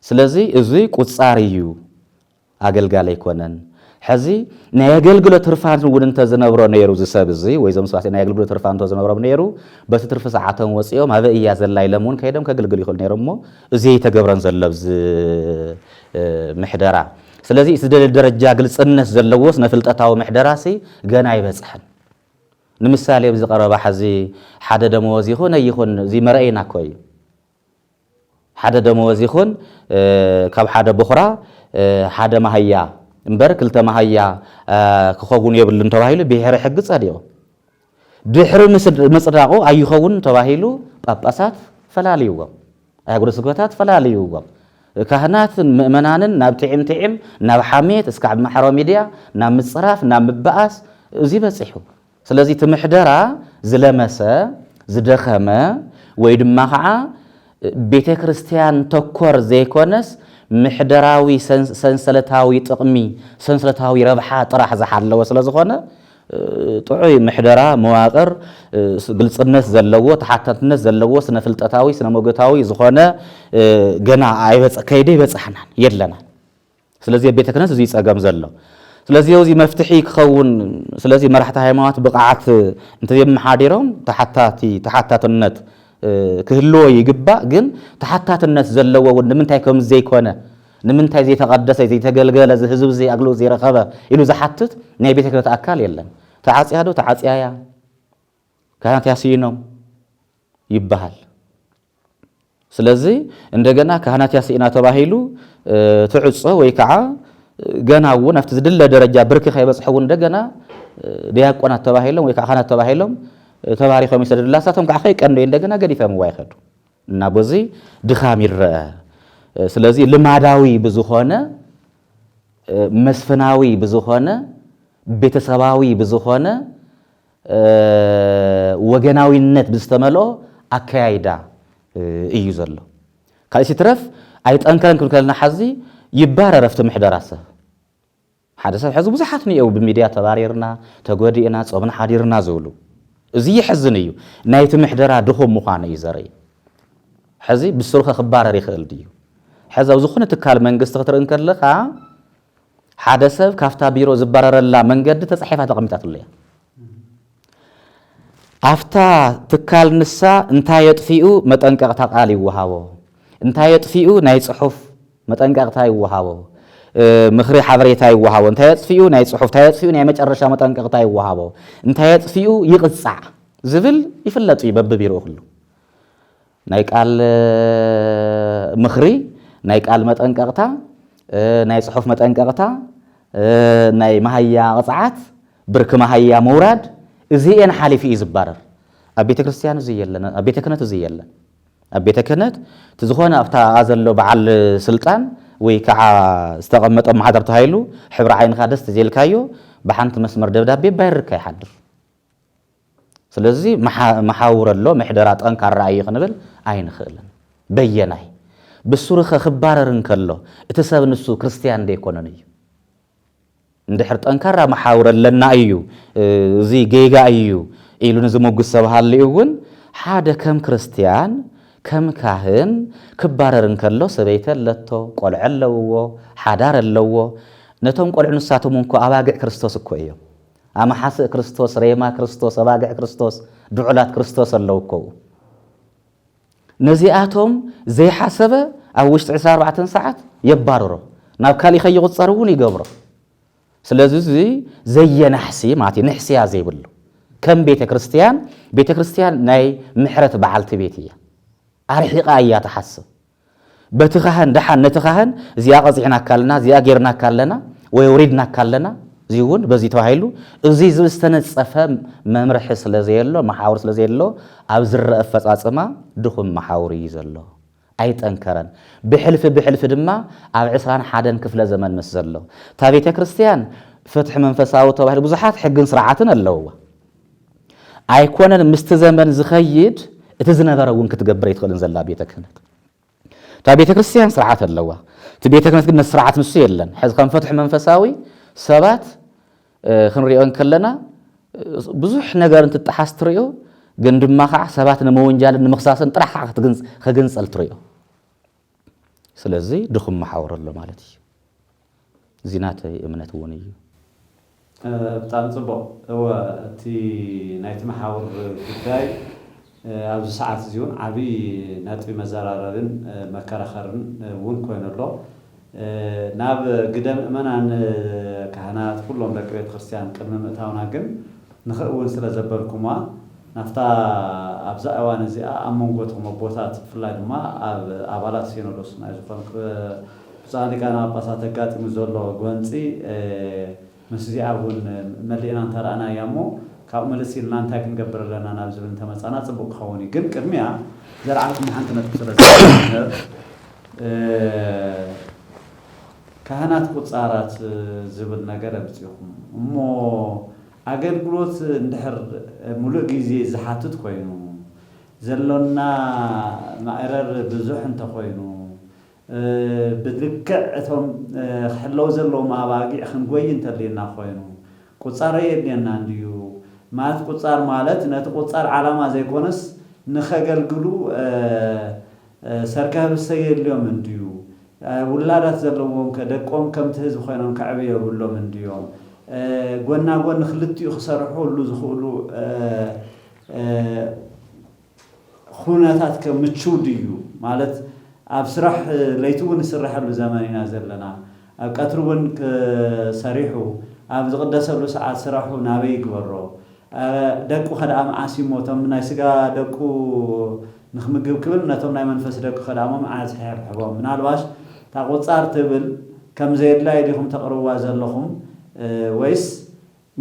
ስለዚህ እዚ ቁጻር እዩ አገልጋሊ ይኮነን حزي نايغلغلو ترفان ودنت زنبرو نيرو زسب زي ويزم سواسي نايغلغلو ترفان تو زنبرو نيرو بس ترف ساعتن وصيو ما بقى زلاي لمون كيدم كغلغل يخل نيرمو زي تغبرن زلبز محدرا ስለዚህ ስደል ደረጃ ግልጽነት ዘለዎስ ነፍልጠታው محدራሲ ገና ይበጽሐን ንምሳሌ ብዝቀረባ حزي ሓደ ደሞዝ ይሆን እዚ መርአይና ኮይ ሓደ ደሞዝ ይሆን ካብ ሓደ በخራ ሓደ ማህያ امبر كلتا مهيا كخوغون يبلن تواهيلو بيهر حق صديو دحر مصداقو ايخون تواهيلو ጳጳሳት فلاليو ايغور سغوتات فلاليو كهنات مؤمنانن ناب تعم ناب حميت اسكع محرو ميديا ناب مصراف ناب مباس زي بصيحو ስለዚህ ትምሕደራ ዝለመሰ ዝደኸመ ወይ ድማ ኸዓ ቤተ ክርስቲያን ተኮር ዘይኮነስ محدراوي سنسلتاوي تقمي سنسلتاوي ربحا طرح زحلو ስለዝኾነ ጥዑይ محدرا مواقر ግልጽነት ዘለዎ ተሓታትነት ዘለዎ ስነፍልጠታዊ ስነሞገታዊ ዝኾነ ገና አይበጽ ከይደ ይበጽሐናን የለና ስለዚህ ቤተ ክህነት እዚ ጸገም ዘሎ ስለዚህ እዚ መፍትሒ ክኸውን ስለዚህ መራሕቲ ሃይማኖት ብቃዓት እንተየመሓዲሮም ተሓታትነት كهلو يجبا جن تحتات الناس زلوا ونمنتاي كم زي كونه نمنتاي زي تقدس زي تجلجل زي هزب زي أقلو زي رخبة إنه زحتت نبي تكرت أكل يلا تعاصي هذا تعاصي يا كانت ياسينهم يبهل سلزي إن رجعنا كانت ياسينا تباهيلو تعصى ويكعا جنا ونفت زدل درجة بركة خيبس حون رجعنا ديها كنا تباهيلهم ويكعنا تباهيلهم تباريخهم يسدد الله ساتهم كأخي كأنه عندنا قد يفهموا واحد نبزي دخامير سلزي لمعداوي بزخانة مسفناوي بزخانة بيتسباوي بزخانة وجناوي النت بستملو أكايدا يجوزله كايس يترف أيت أنكر كل كلنا حزي يبار رفت محدراسه حدث حزب زحتني أو بالميديا تباريرنا تقودينا صوبنا حديرنا زولو زي حزنيو نايت محدرا دخوم مخانه يزري حزي بالسرخه خبار ريخل ديو حزا وزخونه تكال منغست تخطرن كلخا حدث كافتا بيرو زبررلا منغد تصحيفه تقمطات ليا أفتا تكال نسا انتا يطفئو متنقق تقالي وهاو انتا يطفئو ناي صحف متنقق تاي وهاو مخري حبري تاي وهاو انتا يطفئو ناي صحف تاي يطفئو ناي مجرشا متنقق تاي وهاو انتا يطفئو يقصع زبل يفلط يبب بيرو كله ناي قال مخري ناي قال متنققتا ناي صحف متنققتا ناي مهيا قصعات برك مهيا موراد إزاي حالفي إزبارر أبيت كريستيان زي يلا أبيت كنت زي يلا أبيت كنت تزخون أفتا أزلوا بعل سلطان ويكع استقامت أم حضرت هايلو حبر عين خادس تزيل كايو بحنت مسمر دبداب بيرك يحضر سلزي محاور الله محدرات أنكر رأي خنبل عين خلنا بيناي بالسورة خباررن كله اتساب نسو كريستيان دي كونني ندحرت أنكر محاور لنا أيو زي جيجا أيو إيلو نزمو قصة بهالليون حدا كم كريستيان كم كاهن كباررن كله سبيته لتو قلع اللوو حدار اللوو نتوم قلع نساتو منكو أباقع كريستوس كويو أما حاسق كريستوس ريما كريستوس أباقع كريستوس دعولات كريستوس اللوكو نزيئاتهم زي حسبه أو وشت 24 ساعة يباررو ناوكالي خيغو تصارون يقبرو سلازي زي نحسي ماتي نحسي زي بلو كم بيت كريستيان ناي محرت بعلت بيتية أرحيق آيات حسب بتخهن دحن نتخهن زي قصعنا كالنا زي غيرنا كالنا ويوريدنا كالنا زيون بزي توهيلو زي زستنص صفه ممرح سلازيلو محاور سلازيلو ابزر افصاصما دخم محاور يزلو ايطنكرن بحلف دما اب 21 كفله زمن مسزلو تا بيت كريستيان فتح منفساو توهل بزحات حقن سرعاتن اللو ايكونن مستزمن زخيد اتزنبرون كتغبر يتخلن زلا بيت كهنت تا بيت كريستيان سرعات اللو تبيت كهنت كن سرعات نسو يلن حز كان فتح منفساوي سبات خنريون كلنا بزح ነገር እንትጣሐስትሪዮ ግን ድማ ኸ ሰባት ነመወንጃል ንመخصاصን ጥራህ ከገንጸል ትሪዮ ስለዚ ድኹም መሐወረሎ ማለት እዩ ዚናተ እምነት ወንዩ በጣም ጽቡቅ እቲ ናይቲ መሐወር ጉዳይ ኣብዚ ሰዓት እዚውን ዓቢ ነጥቢ መዘራረብን መከራኸርን ውን ኮይነሎ ናብ ግደም እመናን ካህናት ሁሉም ደቂ ቤተ ክርስቲያን ቅድመ ምእታውና ግን ንኽእውን ስለ ዘበልኩማ ናፍታ ኣብዛ እዋን እዚኣ ኣብ መንጎቶም ቦታት ብፍላይ ድማ ኣብ ኣባላት ሲኖዶስ ናይ ዝኾኑ ብፃን ሊቃነ ጳጳሳት ኣጋጢሙ ዘሎ ጎንፂ ምስ እዚኣ እውን መሊእና እንተረኣና እያ እሞ ካብኡ መለስ ኢልና እንታይ ክንገብር ኣለና ናብ ዝብል እንተመፃና ፅቡቅ ክኸውን እዩ ግን ቅድሚያ ዘረዓልኩም ሓንቲ ነጥቢ ስለ ካህናት ቁጻራት ዝብል ነገር ኣብጽይኹም እሞ ኣገልግሎት እንድሕር ሙሉእ ግዜ ዝሓትት ኮይኑ ዘሎና ማዕረር ብዙሕ እንተኮይኑ ብልክዕ እቶም ክሕለው ዘለዎም ኣባጊዕ ክንጎይ እንተልየና ኮይኑ ቁጻር የድልየና እንድዩ ማለት ቁጻር ማለት ነቲ ቁጻር ዓላማ ዘይኮነስ ንኸገልግሉ ሰርካብሰ የድልዮም እንድዩ ውላዳት ዘለዎም ከደቆም ከምቲ ህዝብ ኮይኖም ከዕብዩ የብሎም እንድዮም ጎና ጎን ክልቲኡ ክሰርሑ ሁሉ ዝኽእሉ ኩነታት ከምችው ድዩ ማለት ኣብ ስራሕ ለይቱውን ስራሕሉ ዘመን ኢና ዘለና ኣብ ቀትሩውን ሰሪሑ ኣብ ዝቅደሰሉ ሰዓት ስራሑ ናበይ ይግበሮ ደቁ ከዳም ዓሲሞቶም ናይ ስጋ ደቁ ንኽምግብ ክብል ነቶም ናይ መንፈስ ደቁ ከዳሞም ዓዝ ሕቦም ምናልባሽ ታቆጻር ትብል ከም ዘይድላይ ዲኹም ተቅርዋ ዘለኹም ወይስ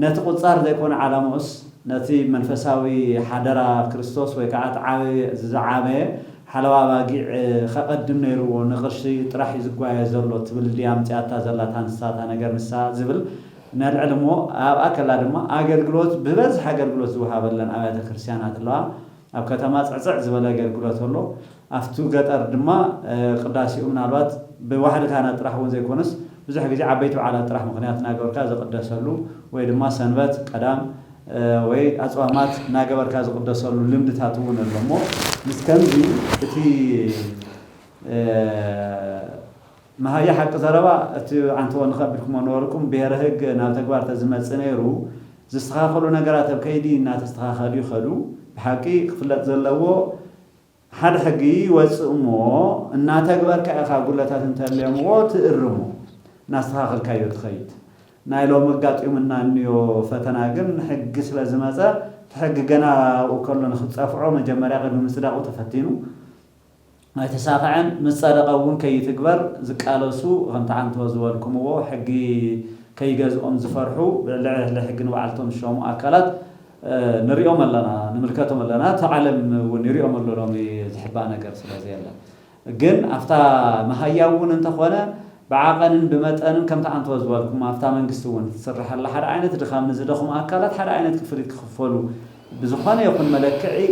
ነቲ ቁጻር ዘይኮነ ዓላማውስ ነቲ መንፈሳዊ ሓደራ ክርስቶስ ወይ ከዓ ዝዓበየ ሓለዋ ባጊዕ ከቀድም ነይርዎ ንቅርሺ ጥራሕ ዝጓየ ዘሎ ትብል ዲያም ጫታ ዘላታ ንሳታ ነገር ንሳ ዝብል ነልዕል እሞ ኣብ ኣከላ ድማ ኣገልግሎት ብበዝሒ ኣገልግሎት ዝወሃበለን ኣብያተ ክርስቲያናት ኣለዋ ኣብ ከተማ ፅዕፅዕ ዝበለ ኣገልግሎት ኣሎ ኣፍቱ ገጠር ድማ ቅዳሴኡ ምናልባት ብዋሕድ ካህናት ጥራሕ እውን ዘይኮነስ ብዙሕ ግዜ ዓበይቲ በዓላት ጥራሕ ምክንያት ናገበርካ ዝቅደሰሉ ወይ ድማ ሰንበት ቀዳም ወይ ኣፅዋማት ናገበርካ ዝቅደሰሉ ልምድታት እውን ኣሎ እሞ ምስ ከምዚ እቲ ማህያ ሓቂ ዘረባ እቲ ዓንተዎ ንኸቢልኩም ነበርኩም ብሄረ ህግ ናብ ተግባር ተዝመፅእ ነይሩ زستخاخلو نجارات بكيدي إنها تستخاخلو خلو بحقي خفلت زلوا حد حقي واسمه إنها تكبر كأخا قلتها تنتلم وتقرمه نستخاخل كايو تخيط نايلو مقاط يومنا إنه فتناقن حق سلازم هذا حق جنا وكلنا نختصافعه مجمرة غير مصداق وتفتينه ما تسافعن مصداقون كي تكبر زكالسو غنت عن توزوالكم هو حقي كي جزء زفرحو لحق نوعلتهم الشوم أكلات نريهم لنا نملكتهم لنا تعلم ونريهم لهم يحبنا كرس لازيلا جن أفتا مهياون أنت خوانا بعقن بمتأن كم تعن توزوالكم أفتا من قستون تصرح الله حر عينة تدخل نزدهم أكلات حر عينة كفريت خفولو بزخانة يكون ملكعي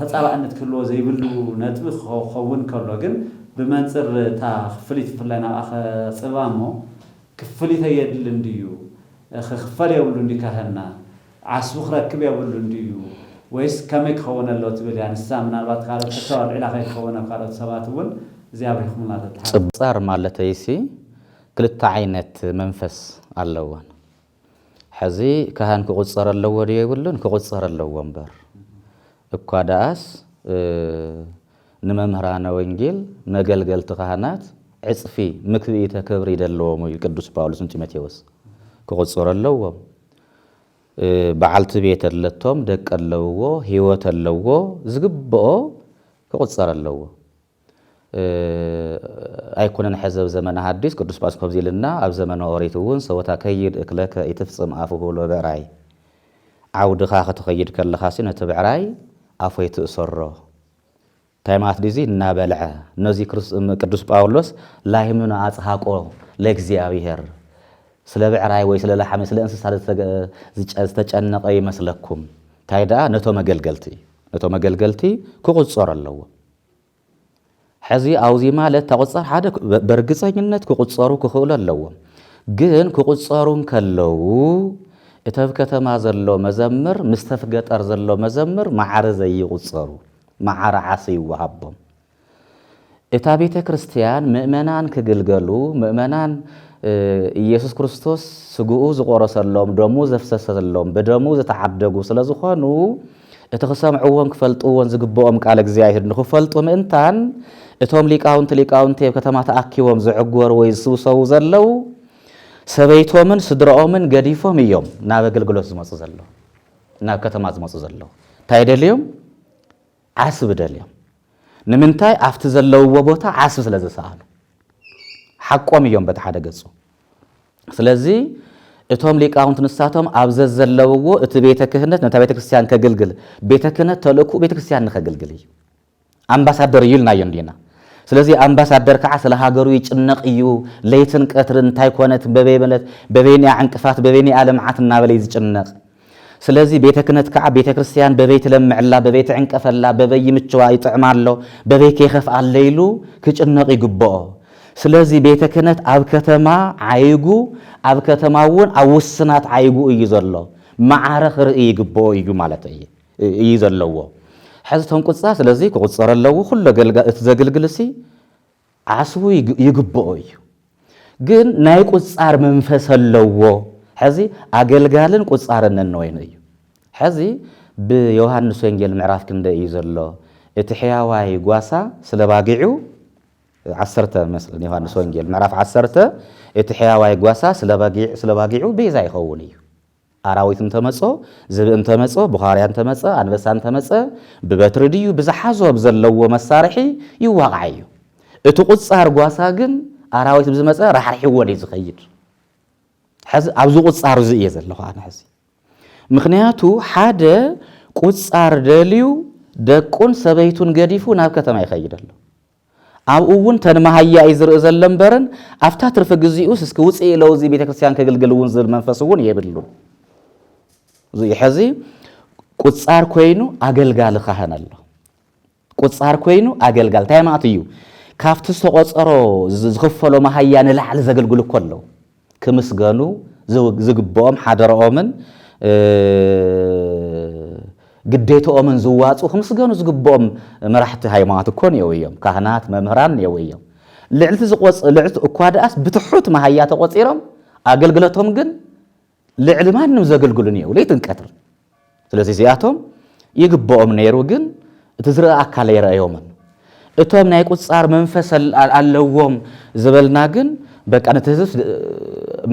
تسأل أن تكلوا زي بلو نتبخ خون كلوا جن بمنصر تا خفليت فلنا أخ صبامه كفليت يدلنديو خفلي يقولون دي كهنا عسوخ ركب يقولون ديو ويس كمك خونا اللو تبل يعني السامنا البات قالت تشار إلى خير خونا قالت سباتون زي أبيكم الله تتحدث صار مالتيسي كلتا عينت منفس اللوان حزي كهان كقصر اللوان يقولون كقصر اللوان بر اكواداس نممهرانا وانجيل مقلقل تقهانات عصفي مكبئيته كبري دلوم القدوس باولوس تيموثاوس كقصر اللوان بعلت بيت اللتوم دق اللوو هيوت اللوو زغبؤ كقصر اللوو أيكونن حزب زمن حديث قدوس باولوس كبزيلنا اب زمن اوريتون سوتا كيد اكلك يتفصم افو لو بعراي عود خا تخيد كلخاسي نتبعراي افو يتسرو تايمات ديزي نابلع نزي قدوس باولوس لايمنا اصحاقو لእግዚአብሔር ስለ بعراي ወይ ስለ ለሐመ ስለ እንስሳ ዝተጨነቀ ይመስለኩም ታይዳ ነቶ መገልገልቲ ክቁጽር አለው حزي أوزي مالت تقصر حدا برقصينت كقصرو كخول اللو جن كقصرون كلو اتفكت ما زلو مزمر مستفقت أرزلو مزمر معرزي يقصرو معر عصي وعبهم اتابيت كريستيان مؤمنان كجلجلو مؤمنان ኢየሱስ ክርስቶስ ስጉኡ ዝቆረሰሎም ደሙ ዘፍሰሰሎም በደሙ ዘተዓደጉ ስለዝኾኑ እተኸሰምዑዎን ክፈልጡዎን ዝግብኦም ቃል እግዚአብሔር ንኽፈልጡ ምእንታን እቶም ሊቃውንቲ ከተማ ተኣኪቦም ዝዕጎር ወይ ዝስውሰው ዘለው ሰበይቶምን ስድራኦምን ገዲፎም እዮም ናብ አገልግሎት ዝመጹ ዘለው ናብ ከተማ ዝመጹ ዘለው ታይደልዮም ዓስብ ደልዮም ንምንታይ ኣፍቲ ዘለውዎ ቦታ ዓስብ ስለዝሰኣሉ حقوم يوم بتحدث سلزي اتهم ليقاونت نساتهم ابزز زلوو ات بيت كهنت نتا بيت كريستيان كغلغل بيت كهنت تلكو بيت كريستيان نخغلغل امباسادر يلنا يندينا سلزي امباسادر كع سلا هاغرو يጭነቅ እዩ ለይትን ቀትርን ታይ ኮነት በበይበለት በበይኒ አንቅፋት በበይኒ ዓለምዓትና በለይ ይጭነቅ ስለዚህ ቤተ ክህነት ከዓ ቤተ ክርስቲያን በቤት ለምዕላ በቤት ዕንቀፈላ በበይ ምጭዋ ይጥዕማሎ በቤት ከይኸፍ አለይሉ ክጭነቅ ይግበኦ ስለዚህ ቤተ ክህነት አብ ከተማ አይጉ አብ ከተማውን አውስናት አይጉ እዩ ዘሎ ማዓረኽ ርኢ ይግበኦ እዩ ማለት እዩ ዘለዎ حزتهم قصة ስለዚህ ከቁጽረለው ሁሉ ዘገልግልሲ ዓስቡ ይግበኦ ግን ናይ ቁጻር መንፈስ አለዎ حزي አገልጋልን ቁጻርነን ነው እዩ حزي በዮሐንስ ወንጌል ምዕራፍ ክንደ እዩ ዘሎ እቲ ሕያዋይ ጓሳ ስለባጊዑ 10 مثلا ዮሐንስ ወንጌል ምዕራፍ 10 እቲ ሕያዋይ ጓሳ ስለባጊዑ ቤዛ ይኸውን እዩ አራዊትም ተመጾ ዝብእም ተመጾ ቡኻርያን ተመጸ አንበሳን ተመጸ በበትር ድዩ ብዝሓዞብ ዘለዎ መሳርሒ ይዋቃዩ እቲ ቁጻር ጓሳ ግን አራዊት ብዝመጸ ራሕርሕዎ ደይ ዝኸይድ حز አብዙ ቁጻር ዝእየ ዘለዎ አነ حز ምክንያቱ ሓደ ቁጻር ደልዩ ደቁን ሰበይቱን ገዲፉ ናብ ከተማ ይኸይደሉ አብኡውን ተንማሃያ ይዝር ዘለምበረን አፍታ ትርፍግዚኡስ እስከ ውጽ ለውዚ ቤተክርስቲያን ከገልገልውን ዝል መንፈስውን ይብሉ حزي ቁጻር ኮይኑ አገልጋል ካህናሎ ቁጻር ኮይኑ አገልጋል ታይማትዩ ካፍት ተቆጸሮ ዝኽፈሎ ማሃያን ለዓል ዘገልግሉ ኮሎ ክምስገኑ ዝግቦም ሓደረኦምን ግዴታኦምን ዝዋጹ ክምስገኑ ዝግቦም መራሕቲ ሃይማኖት ኮን የውዮም ካህናት መምህራን የውዮም ልዕልቲ እኳ ዳስ ብትሑት ማሃያ ተቆጺሮም አገልግሎቶም ግን ልዕሊ ማንም ዘገልግሉን እዩ ለይትን ቀትር ስለዚህ እዚኣቶም ይግብኦም ነይሩ ግን እቲ ዝረአ ኣካል ይረአዮምን እቶም ናይ ቁጻር መንፈስ ኣለዎም ዝበልና ግን በቃ ነቲ ህዝብ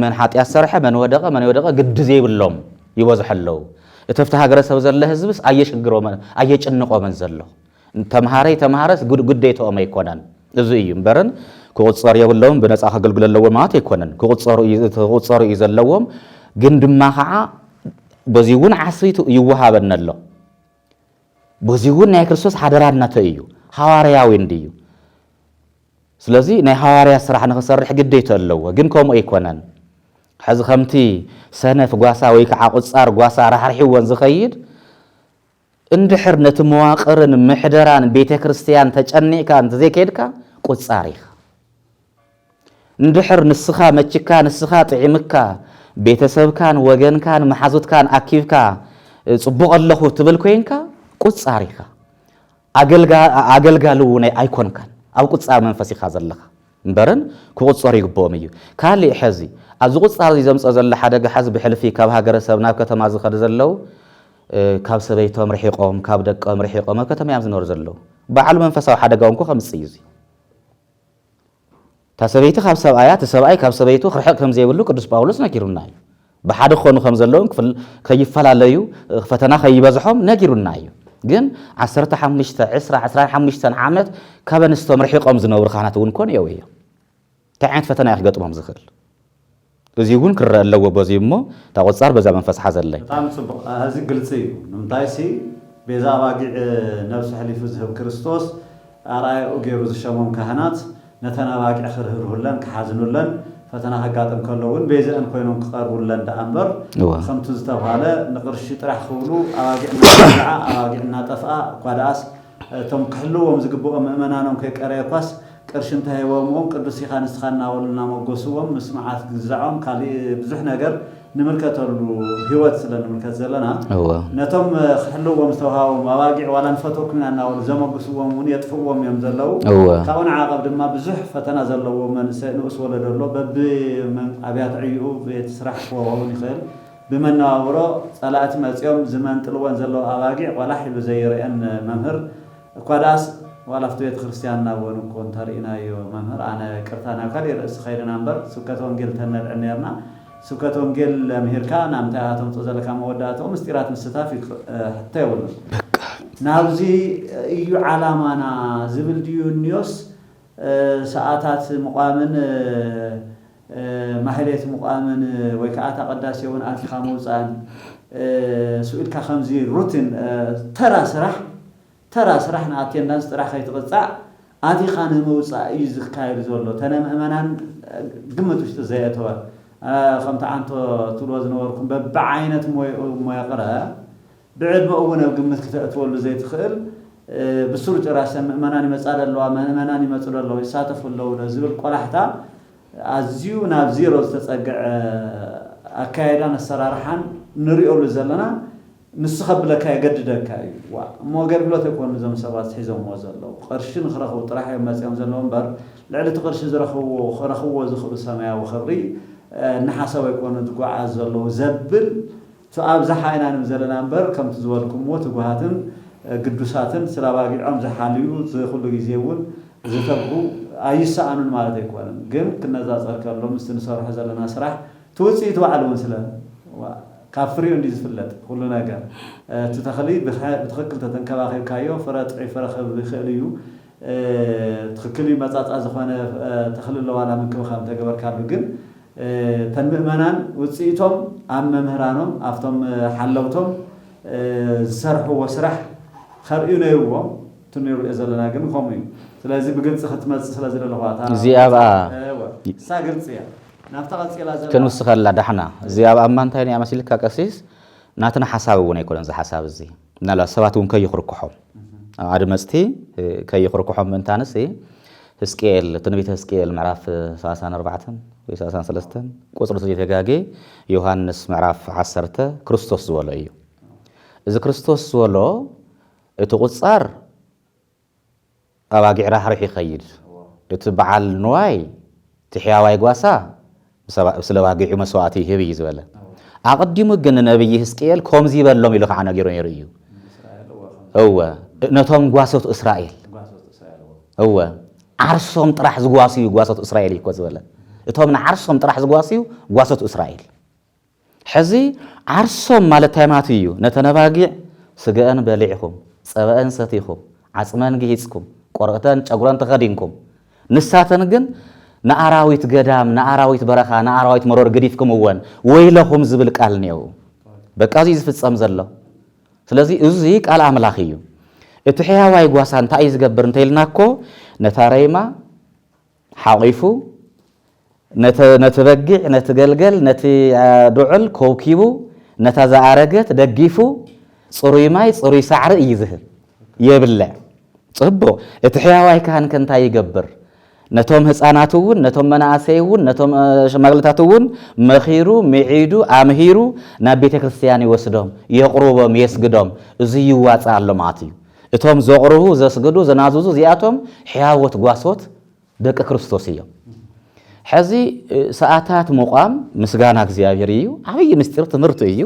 መን ሓጢያት ሰርሐ መን ወደቀ ግድ ዘይብሎም ይወዝሐለው እቲ ፍትሕ ሃገረሰብ ዘለ ህዝብስ ኣየጭንቆምን ዘሎ ተምሃረስ ጉዳይቶም ኣይኮነን እዚ እዩ እምበረን ክቁጸር የብለዎም ብነፃ ከገልግለለዎም ማለት ኣይኮነን ክቁጸሩ እዩ ዘለዎም ግን ድማ ከዓ በዚ እውን ዓስሪቱ ይወሃበን ኣሎ በዚ እውን ናይ ክርስቶስ ሓደራናተ እዩ ሐዋርያዊ እንድዩ ስለዚ ናይ ሐዋርያ ስራሕ ንኽሰርሕ ግዴታ ኣለዎ ግን ከምኡ ኣይኮነን ሕዚ ከምቲ ሰነፍ ጓሳ ወይ ከዓ ቁጻር ጓሳ ራሕርሒዎን ዝኸይድ እንድሕር ነቲ መዋቕርን ምሕደራን ቤተ ክርስቲያን ተጨኒዕካ እንተዘይከይድካ ቁጻር ኢኻ እንድሕር ንስኻ መችካ ንስኻ ጥዒምካ ቤተሰብካን ወገንካን መሓዙትካን ኣኪብካ ጽቡቕ ኣለኹ ትብል ኮይንካ ቁጻር ኢኻ ኣገልጋሊ እውን ኣይኮንካን ኣብ ቁጻር መንፈስ ኢኻ ዘለኻ እምበረን ክቁጸሩ ይግብኦም እዩ ካልእ ሕዚ ኣብዚ ቁጻር ዘምፅኦ ዘሎ ሓደጋ ሕዚ ብሕልፊ ካብ ሃገረሰብ ናብ ከተማ ዝኸዱ ዘለው ካብ ሰበይቶም ርሒቆም ካብ ደቆም ርሒቆም ኣብ ከተማ እዮም ዝነብሩ ዘለው በዓል መንፈሳዊ ሓደጋ እውን ከምፅእ እዩ تا سبيتي خاب سبعيات السبعي خاب سبيتو خرحق هم زي بلو قدس باولوس نكيرونا بحد خونو خم زلون كيفلا ليو فتنا خيبزحهم نكيرونا ግን 15 10 15 ዓመት ከበንስቶም ርሒቆም ዝነብሩ ካህናት እውን ኮን የው እዮም ታዓንት ፈተና ይገጥሞም ዝኽእል እዚ እውን ክረአ ኣለዎ በዚህ እሞ ተቆጻር በዛ መንፈስ ሓዘለይ በጣም ጽቡቅ እዚ ግልጽ እዩ ንምንታይሲ ቤዛ ባጊዕ ነፍስ ሕሊፍ ዝህብ ክርስቶስ አራይ ኦጌሩ ዝሸሞም ካህናት ነተናባቂዕ ክርህሩለን ክሓዝኑለን ፈተና ሃጋጥም ከለውን ቤዛን ኮይኖም ክቀርቡለን ዳአምበር ከምቱ ዝተባለ ንቅርሺ ጥራሕ ክብሉ አዋጊዕና ጠፍአ ጓዳስ ቶም ክህልዎም ዝግብኦም ምእመናኖም ከቀረየኳስ ቅርሽ እንተሃይዎምዎም ቅዱስ ይኻንስ ኻናወልና መጎስዎም መስማዓት ግዛዖም ካሊ ብዙሕ ነገር ንምልከተሉ ህይወት ስለንምልከት ዘለና ነቶም ክህልዎም ዝተዋሃቦም አዋጊዕ ዋላ ንፈቶክና እናወሉ ዘመጎስዎም ውን የጥፍዎም እዮም ዘለው ካብን ዓቀብ ድማ ብዙሕ ፈተና ዘለዎ መንእሰይ ንኡስ ወለደሎ በብ አብያት ዕዩ ቤት ስራሕ ክወውን ይኽእል ብመናዋብሮ ጸላእቲ መጽዮም ዝመንጥልወን ዘለው አዋጊዕ ዋላ ሒሉ ዘይርአን መምህር ኳዳስ ولا فتويت خريستيان نابون كون تارينا يو ممهر أنا كرتانا كاري رأس خيرنا نمبر سكتون جيل تنر عنيرنا سكتون جيل مهيركا نام تاعتهم توزل كام وداتهم استيرات مستافي حتى يقول ناوزي يو علامنا زبل ديو نيوس ساعات مقامن محلية مقامن ويكاتا قداسيون آتي خاموسان سؤال كخمزي روتين ترى ترى سرحنا أتينا نسترح يتقطع أدي خانة موسى يزخ كاير زولو تنا مأمنان قمتوش تزايتوا خمت عنتو تلوز نوركم بعينة موي قرأ بعد ما أونا قمت كتقولوا زي تخيل بسرعة راسا مأمناني مسألة اللو مأمناني مسألة اللو يساتف اللو نزول قلحتا أزيو نابزيرو تتسقع أكايدان السرارحان نريقو لزلنا نسخب لك يجددك ما قرب لا تكون نظام سبات حزام وزلوا قرشين خرخوا طرح مسيام زلوا بر لعلة قرش زرخوا خرخوا زخب السماء وخري نحسوا يكونوا تقع زلوا زبل فأبزح عينا نزلنا بر كم تزوركم وتقوهاتن قدوساتن سلاباقي عم زحاليو زخلوا يزيون زتبقوا أي ساعة مالت يكون جم كنا زازر كلهم مستنصر حزلنا سرح توصي توعلون سلا كافريون دي زفلت كل نجار تتخلي بتخكل تتنكباخي كايو فرات عفرخ بخليو تخكلي مزات أزخانة تخلي الله على من كم تجبر كاربجن تنبئمنان وتصيتهم عم مهرانهم أفتهم حلوتهم سرح وسرح خرينا يوم تنيرو إزلنا جن خامين لازم بجنس ختمة سلازل اللغات زيابا ساقل سيا كانوا سخلا دحنا زياب أمان تاني أمثيل كقسيس ناتنا حساب ونا يكون ذا حساب زي نلا سباتهم كي يخرجهم عدمستي كي يخرجهم من تانسي هسكيل تنبيه هسكيل معرف ساسان 4 وساسان 3 قصر سجى تجاجي يوحنس معرف 10 كريستوس ولا أيو إذا كريستوس ولا تقصر أواجع راح يخير يتبع النواي تحيا واي قواسا بسلواقع مسواتي هبي زولا أقدمو جن نبي حزقيال كومزي بلهم يلو خعنا جيرون يريو هو نتهم قواسوت إسرائيل هو عرسهم طرح زقواسيو قواسوت إسرائيل يكوز ولا إتهم عرسهم طرح زقواسيو قواسوت إسرائيل حزي عرسهم مال تيماتيو نتنباقي سجأن بلعكم سبأن ستيكم عصمان جهزكم قرأتان شجران تخدينكم نساتن جن نأراويت قدام نأراويت بركة نأراويت مرور قريفكم وين ويلهم زبلك ألنيو بكازيز في السمزلة سلازي أزيك على عملاخيو اتحيا واي قواسان تايز قبرن تيلناكو نتاريما حاقيفو نتبقع نتقلقل نتدعل كوكيبو نتزعرقت دقيفو صروي ماي صروي سعر يزهر يبلع صبو اتحيا واي كان كنتا يقبر نتوم هساناتون نتوم مناسيون نتوم شمغلتاتون مخيرو معيدو امهيرو نابيت كريستياني وسدوم يقربهم يسجدهم زي واصا لماتيو اتوم زقربو زسجدو زنازوزو زياتهم حياوت غواسوت دق كريستوسيو حزي ساعات مقام مسغانا እግዚአብሔርዩ አብይ ምስጢር ትምርቱ እዩ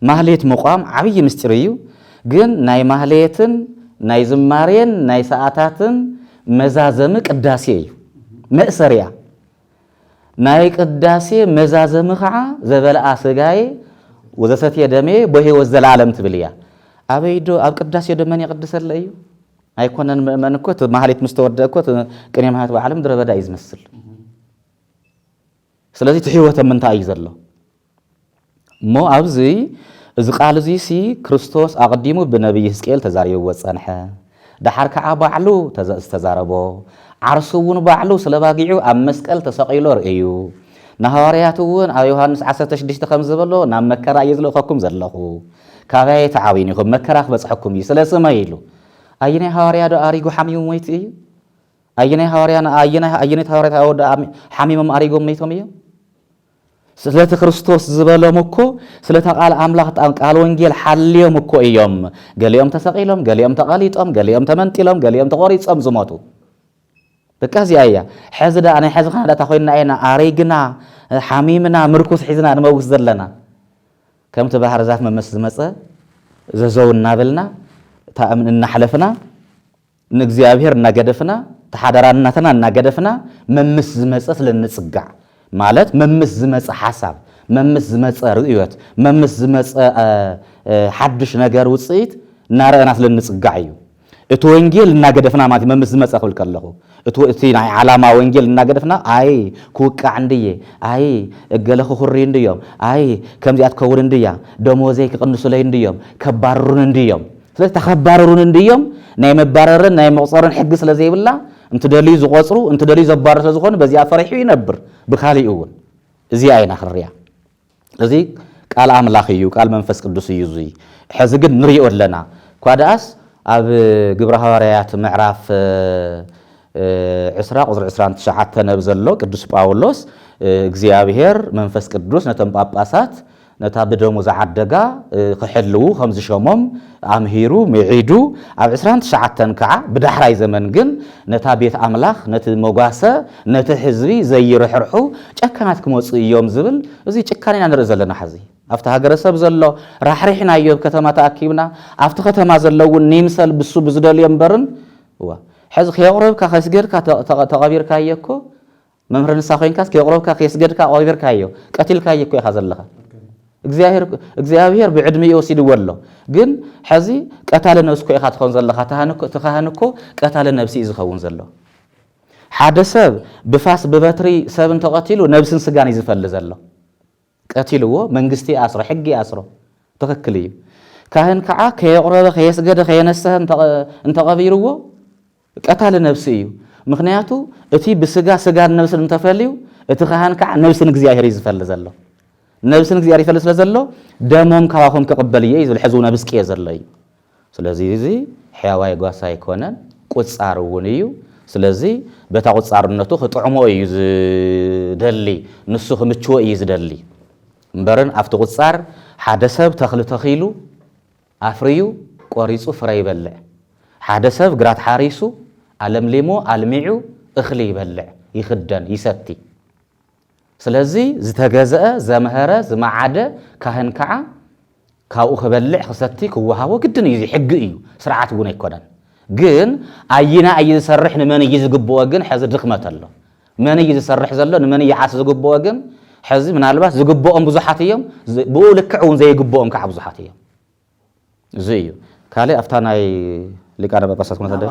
ማህሌት መቋም አብይ ምስጢርዩ ግን ናይ ማህሌትን ናይ ዝማሬን ናይ ሰዓታትን መዛዘም ቅዳሴ እዩ መእሰሪያ ናይ ቅዳሴ መዛዘም ኸዓ ዘበልአ ስጋዬ ወዘሰትየ ደሜ በህይወት ዘላለም ትብልያ አበይዶ አብ ቅዳሴ ደመን ይቅድሰለ እዩ አይኮነን ምእመን እኮ ማህሌት ምስተወደ እኮ ቅኔ ማህት በዓለም ድረበዳ ይዝመስል ስለዚህ ትህይወተ ምንታይ ዘሎ ሞ አብዚ እዚ ቃል እዚ ሲ ክርስቶስ አቅዲሙ በነብይ ሕዝቅኤል ተዛሪቡ ወጸንሐ دحر كعب بعلو تزاربو عرسون بعلو سلباقيعو أم مسكال تساقيلو رأيو نهارياتون أو يوهانس عسر تشديش تخمز بلو نام مكرا يزلو خاكم زلخو كاغاية تعاويني خب مكراخ بس حكم يسلاس ما يلو أيني هاريادو أريقو حميم ميتي أيني هاريانا أيني هاريادو حميم أريقو ميتو ميو سلة كريستوس زبالو مكو سلة قال أملاخ قال وانجيل حليو مكو إيوم قال يوم تساقيلهم قال يوم تقاليتهم قال يوم تمنتلهم قال يوم تغوريتهم زماتو بكازي آية حزدا أنا حزقنا لا تخوينا أينا أريقنا حميمنا مركوز حزنا نموز ذلنا كم تبهر زاف من مسز مسا ززو النابلنا تأمن النحلفنا نقزي أبهر نقدفنا تحادراناتنا نقدفنا من مسز مسا لنسقع مالت ممس زمص حساب ممس زمص رؤيت ممس زمص حدش ነገር ውጽይት ናረናት ለንጽጋዩ እቱ ወንጌል እናገደፍና ማለት መምስ ዝመጽ አክል ከለሁ እቱ ናይ ዓላማ ወንጌል እናገደፍና አይ ኩቃ እንድየ አይ እገለኹ ሁሪ እንድዮም አይ ከምዚያት ከውን እንድያ ደሞዘይ ከቅንሱ ላይ እንድዮም ከባሩን እንድዮም ስለዚህ ተከባሩን እንድዮም ናይ መባረርን ናይ መቁፀርን ሕግ ስለዘይብላ انت دلي زقصرو انت دلي زبار ስለዝኾነ በዚያ ፈሪሑ ይነብር بخاليون زي አይና خريا እዚ ቃል አምላኽ እዩ ቃል መንፈስ ቅዱስ እዩ እዚ ሕዚ ግን ንሪኦ ኣለና ኳዳስ ኣብ ግብረ ሐዋርያት ምዕራፍ 10 ቁጥር 29 ነብ ዘሎ ቅዱስ ጳውሎስ እግዚአብሔር መንፈስ ቅዱስ ነተም ጳጳሳት ነታ በደሙ ዘዓደጋ ክሕልው ከምዝ ሸሞም አምሂሩ መዒዱ ኣብ 29 ከዓ ብዳሕራይ ዘመን ግን ነታ ቤት አምላኽ ነቲ መጓሰ ነቲ ህዝቢ ዘይርሕርሑ ጨካናት ክመጹ እዮም ዝብል እዚ ጭካኔና ንርኢ ዘለና ሕዚ ኣብቲ ሃገረሰብ ዘሎ ራሕሪሕና ዮብ ከተማ ተኣኪብና ኣብቲ ከተማ ዘለውን ንምሰል ብሱ ብዝደልዮ እምበርን ሕዚ ከየቕረብካ ከስገድካ ተቐቢርካ እየኮ መምህር ንሳ ኮይንካስ ከየቕረብካ ከስገድካ ቀቢርካ እዮ ቀቲልካ እየኮ ኢኻ ዘለኻ እግዚአብሔር بعدم يوسيد وله ግን ሕዚ ቀታለ ነፍስ ኮ ኢኻ ትኾን ዘለኻ ተኻህንኮ ቀታለ ነፍሲ ዝኸውን ዘሎ ሓደ ሰብ ብፋስ በበትሪ ሰብን ተቀቲሉ ነፍስን ስጋን ይዝፈል ዘሎ ቀቲልዎ መንግስቲ አስሮ ሕጊ አስሮ ተከክል እዩ ካህን ከዓ ከየቕረበ ከየስገደ ከየነሰህ እንተቀቢርዎ ቀታለ ነፍሲ እዩ ምክንያቱ እቲ ብስጋ ስጋን ነፍስን እንተፈልዩ እቲ ካህን ከዓ ነፍስን እግዚአብሔር ይዝፈል ዘሎ ነብስን እግዚአብሔር ይፈልስ ስለዘሎ ደሞም ካባኹም ከቀበልየ ይዝል ሕዙና ብስቂየ ዘለዩ ስለዚህ እዚ ሕያዋይ ጓሳ ይኮነን ቁጻር እውን እዩ ስለዚህ በታ ቁጻርነቱ ክጥዕሞ እዩ ዝደሊ ንሱ ክምችዎ እዩ ዝደሊ እምበርን ኣብቲ ቁጻር ሓደ ሰብ ተኽሊ ተኺሉ ኣፍርዩ ቆሪጹ ፍረ ይበልዕ ሓደ ሰብ ግራት ሓሪሱ ኣለምሊሞ ኣልሚዑ እኽሊ ይበልዕ ይኽደን ይሰቲ ስለዚህ ዝተገዘአ ዘመህረ ዝማዓደ ካህን ከዓ ካብኡ ክበልዕ ክሰቲ ክወሃቦ ግድን እዩ ሕጊ እዩ ስርዓት እውን ኣይኮነን ግን ኣይና ዝሰርሕ ንመን እዩ ዝግብኦ ግን ሕዚ ድኽመት ኣሎ መን እዩ ዝሰርሕ ዘሎ ንመን እዩ ዓስ ዝግብኦ ግን ሕዚ ምናልባት ዝግብኦም ብዙሓት እዮም ብኡ ልክዕ እውን ዘይግብኦም ከዓ ብዙሓት እዮም እዚ እዩ ካልእ ኣፍታ ናይ ሊቃነ ጳጳሳት ኩነታት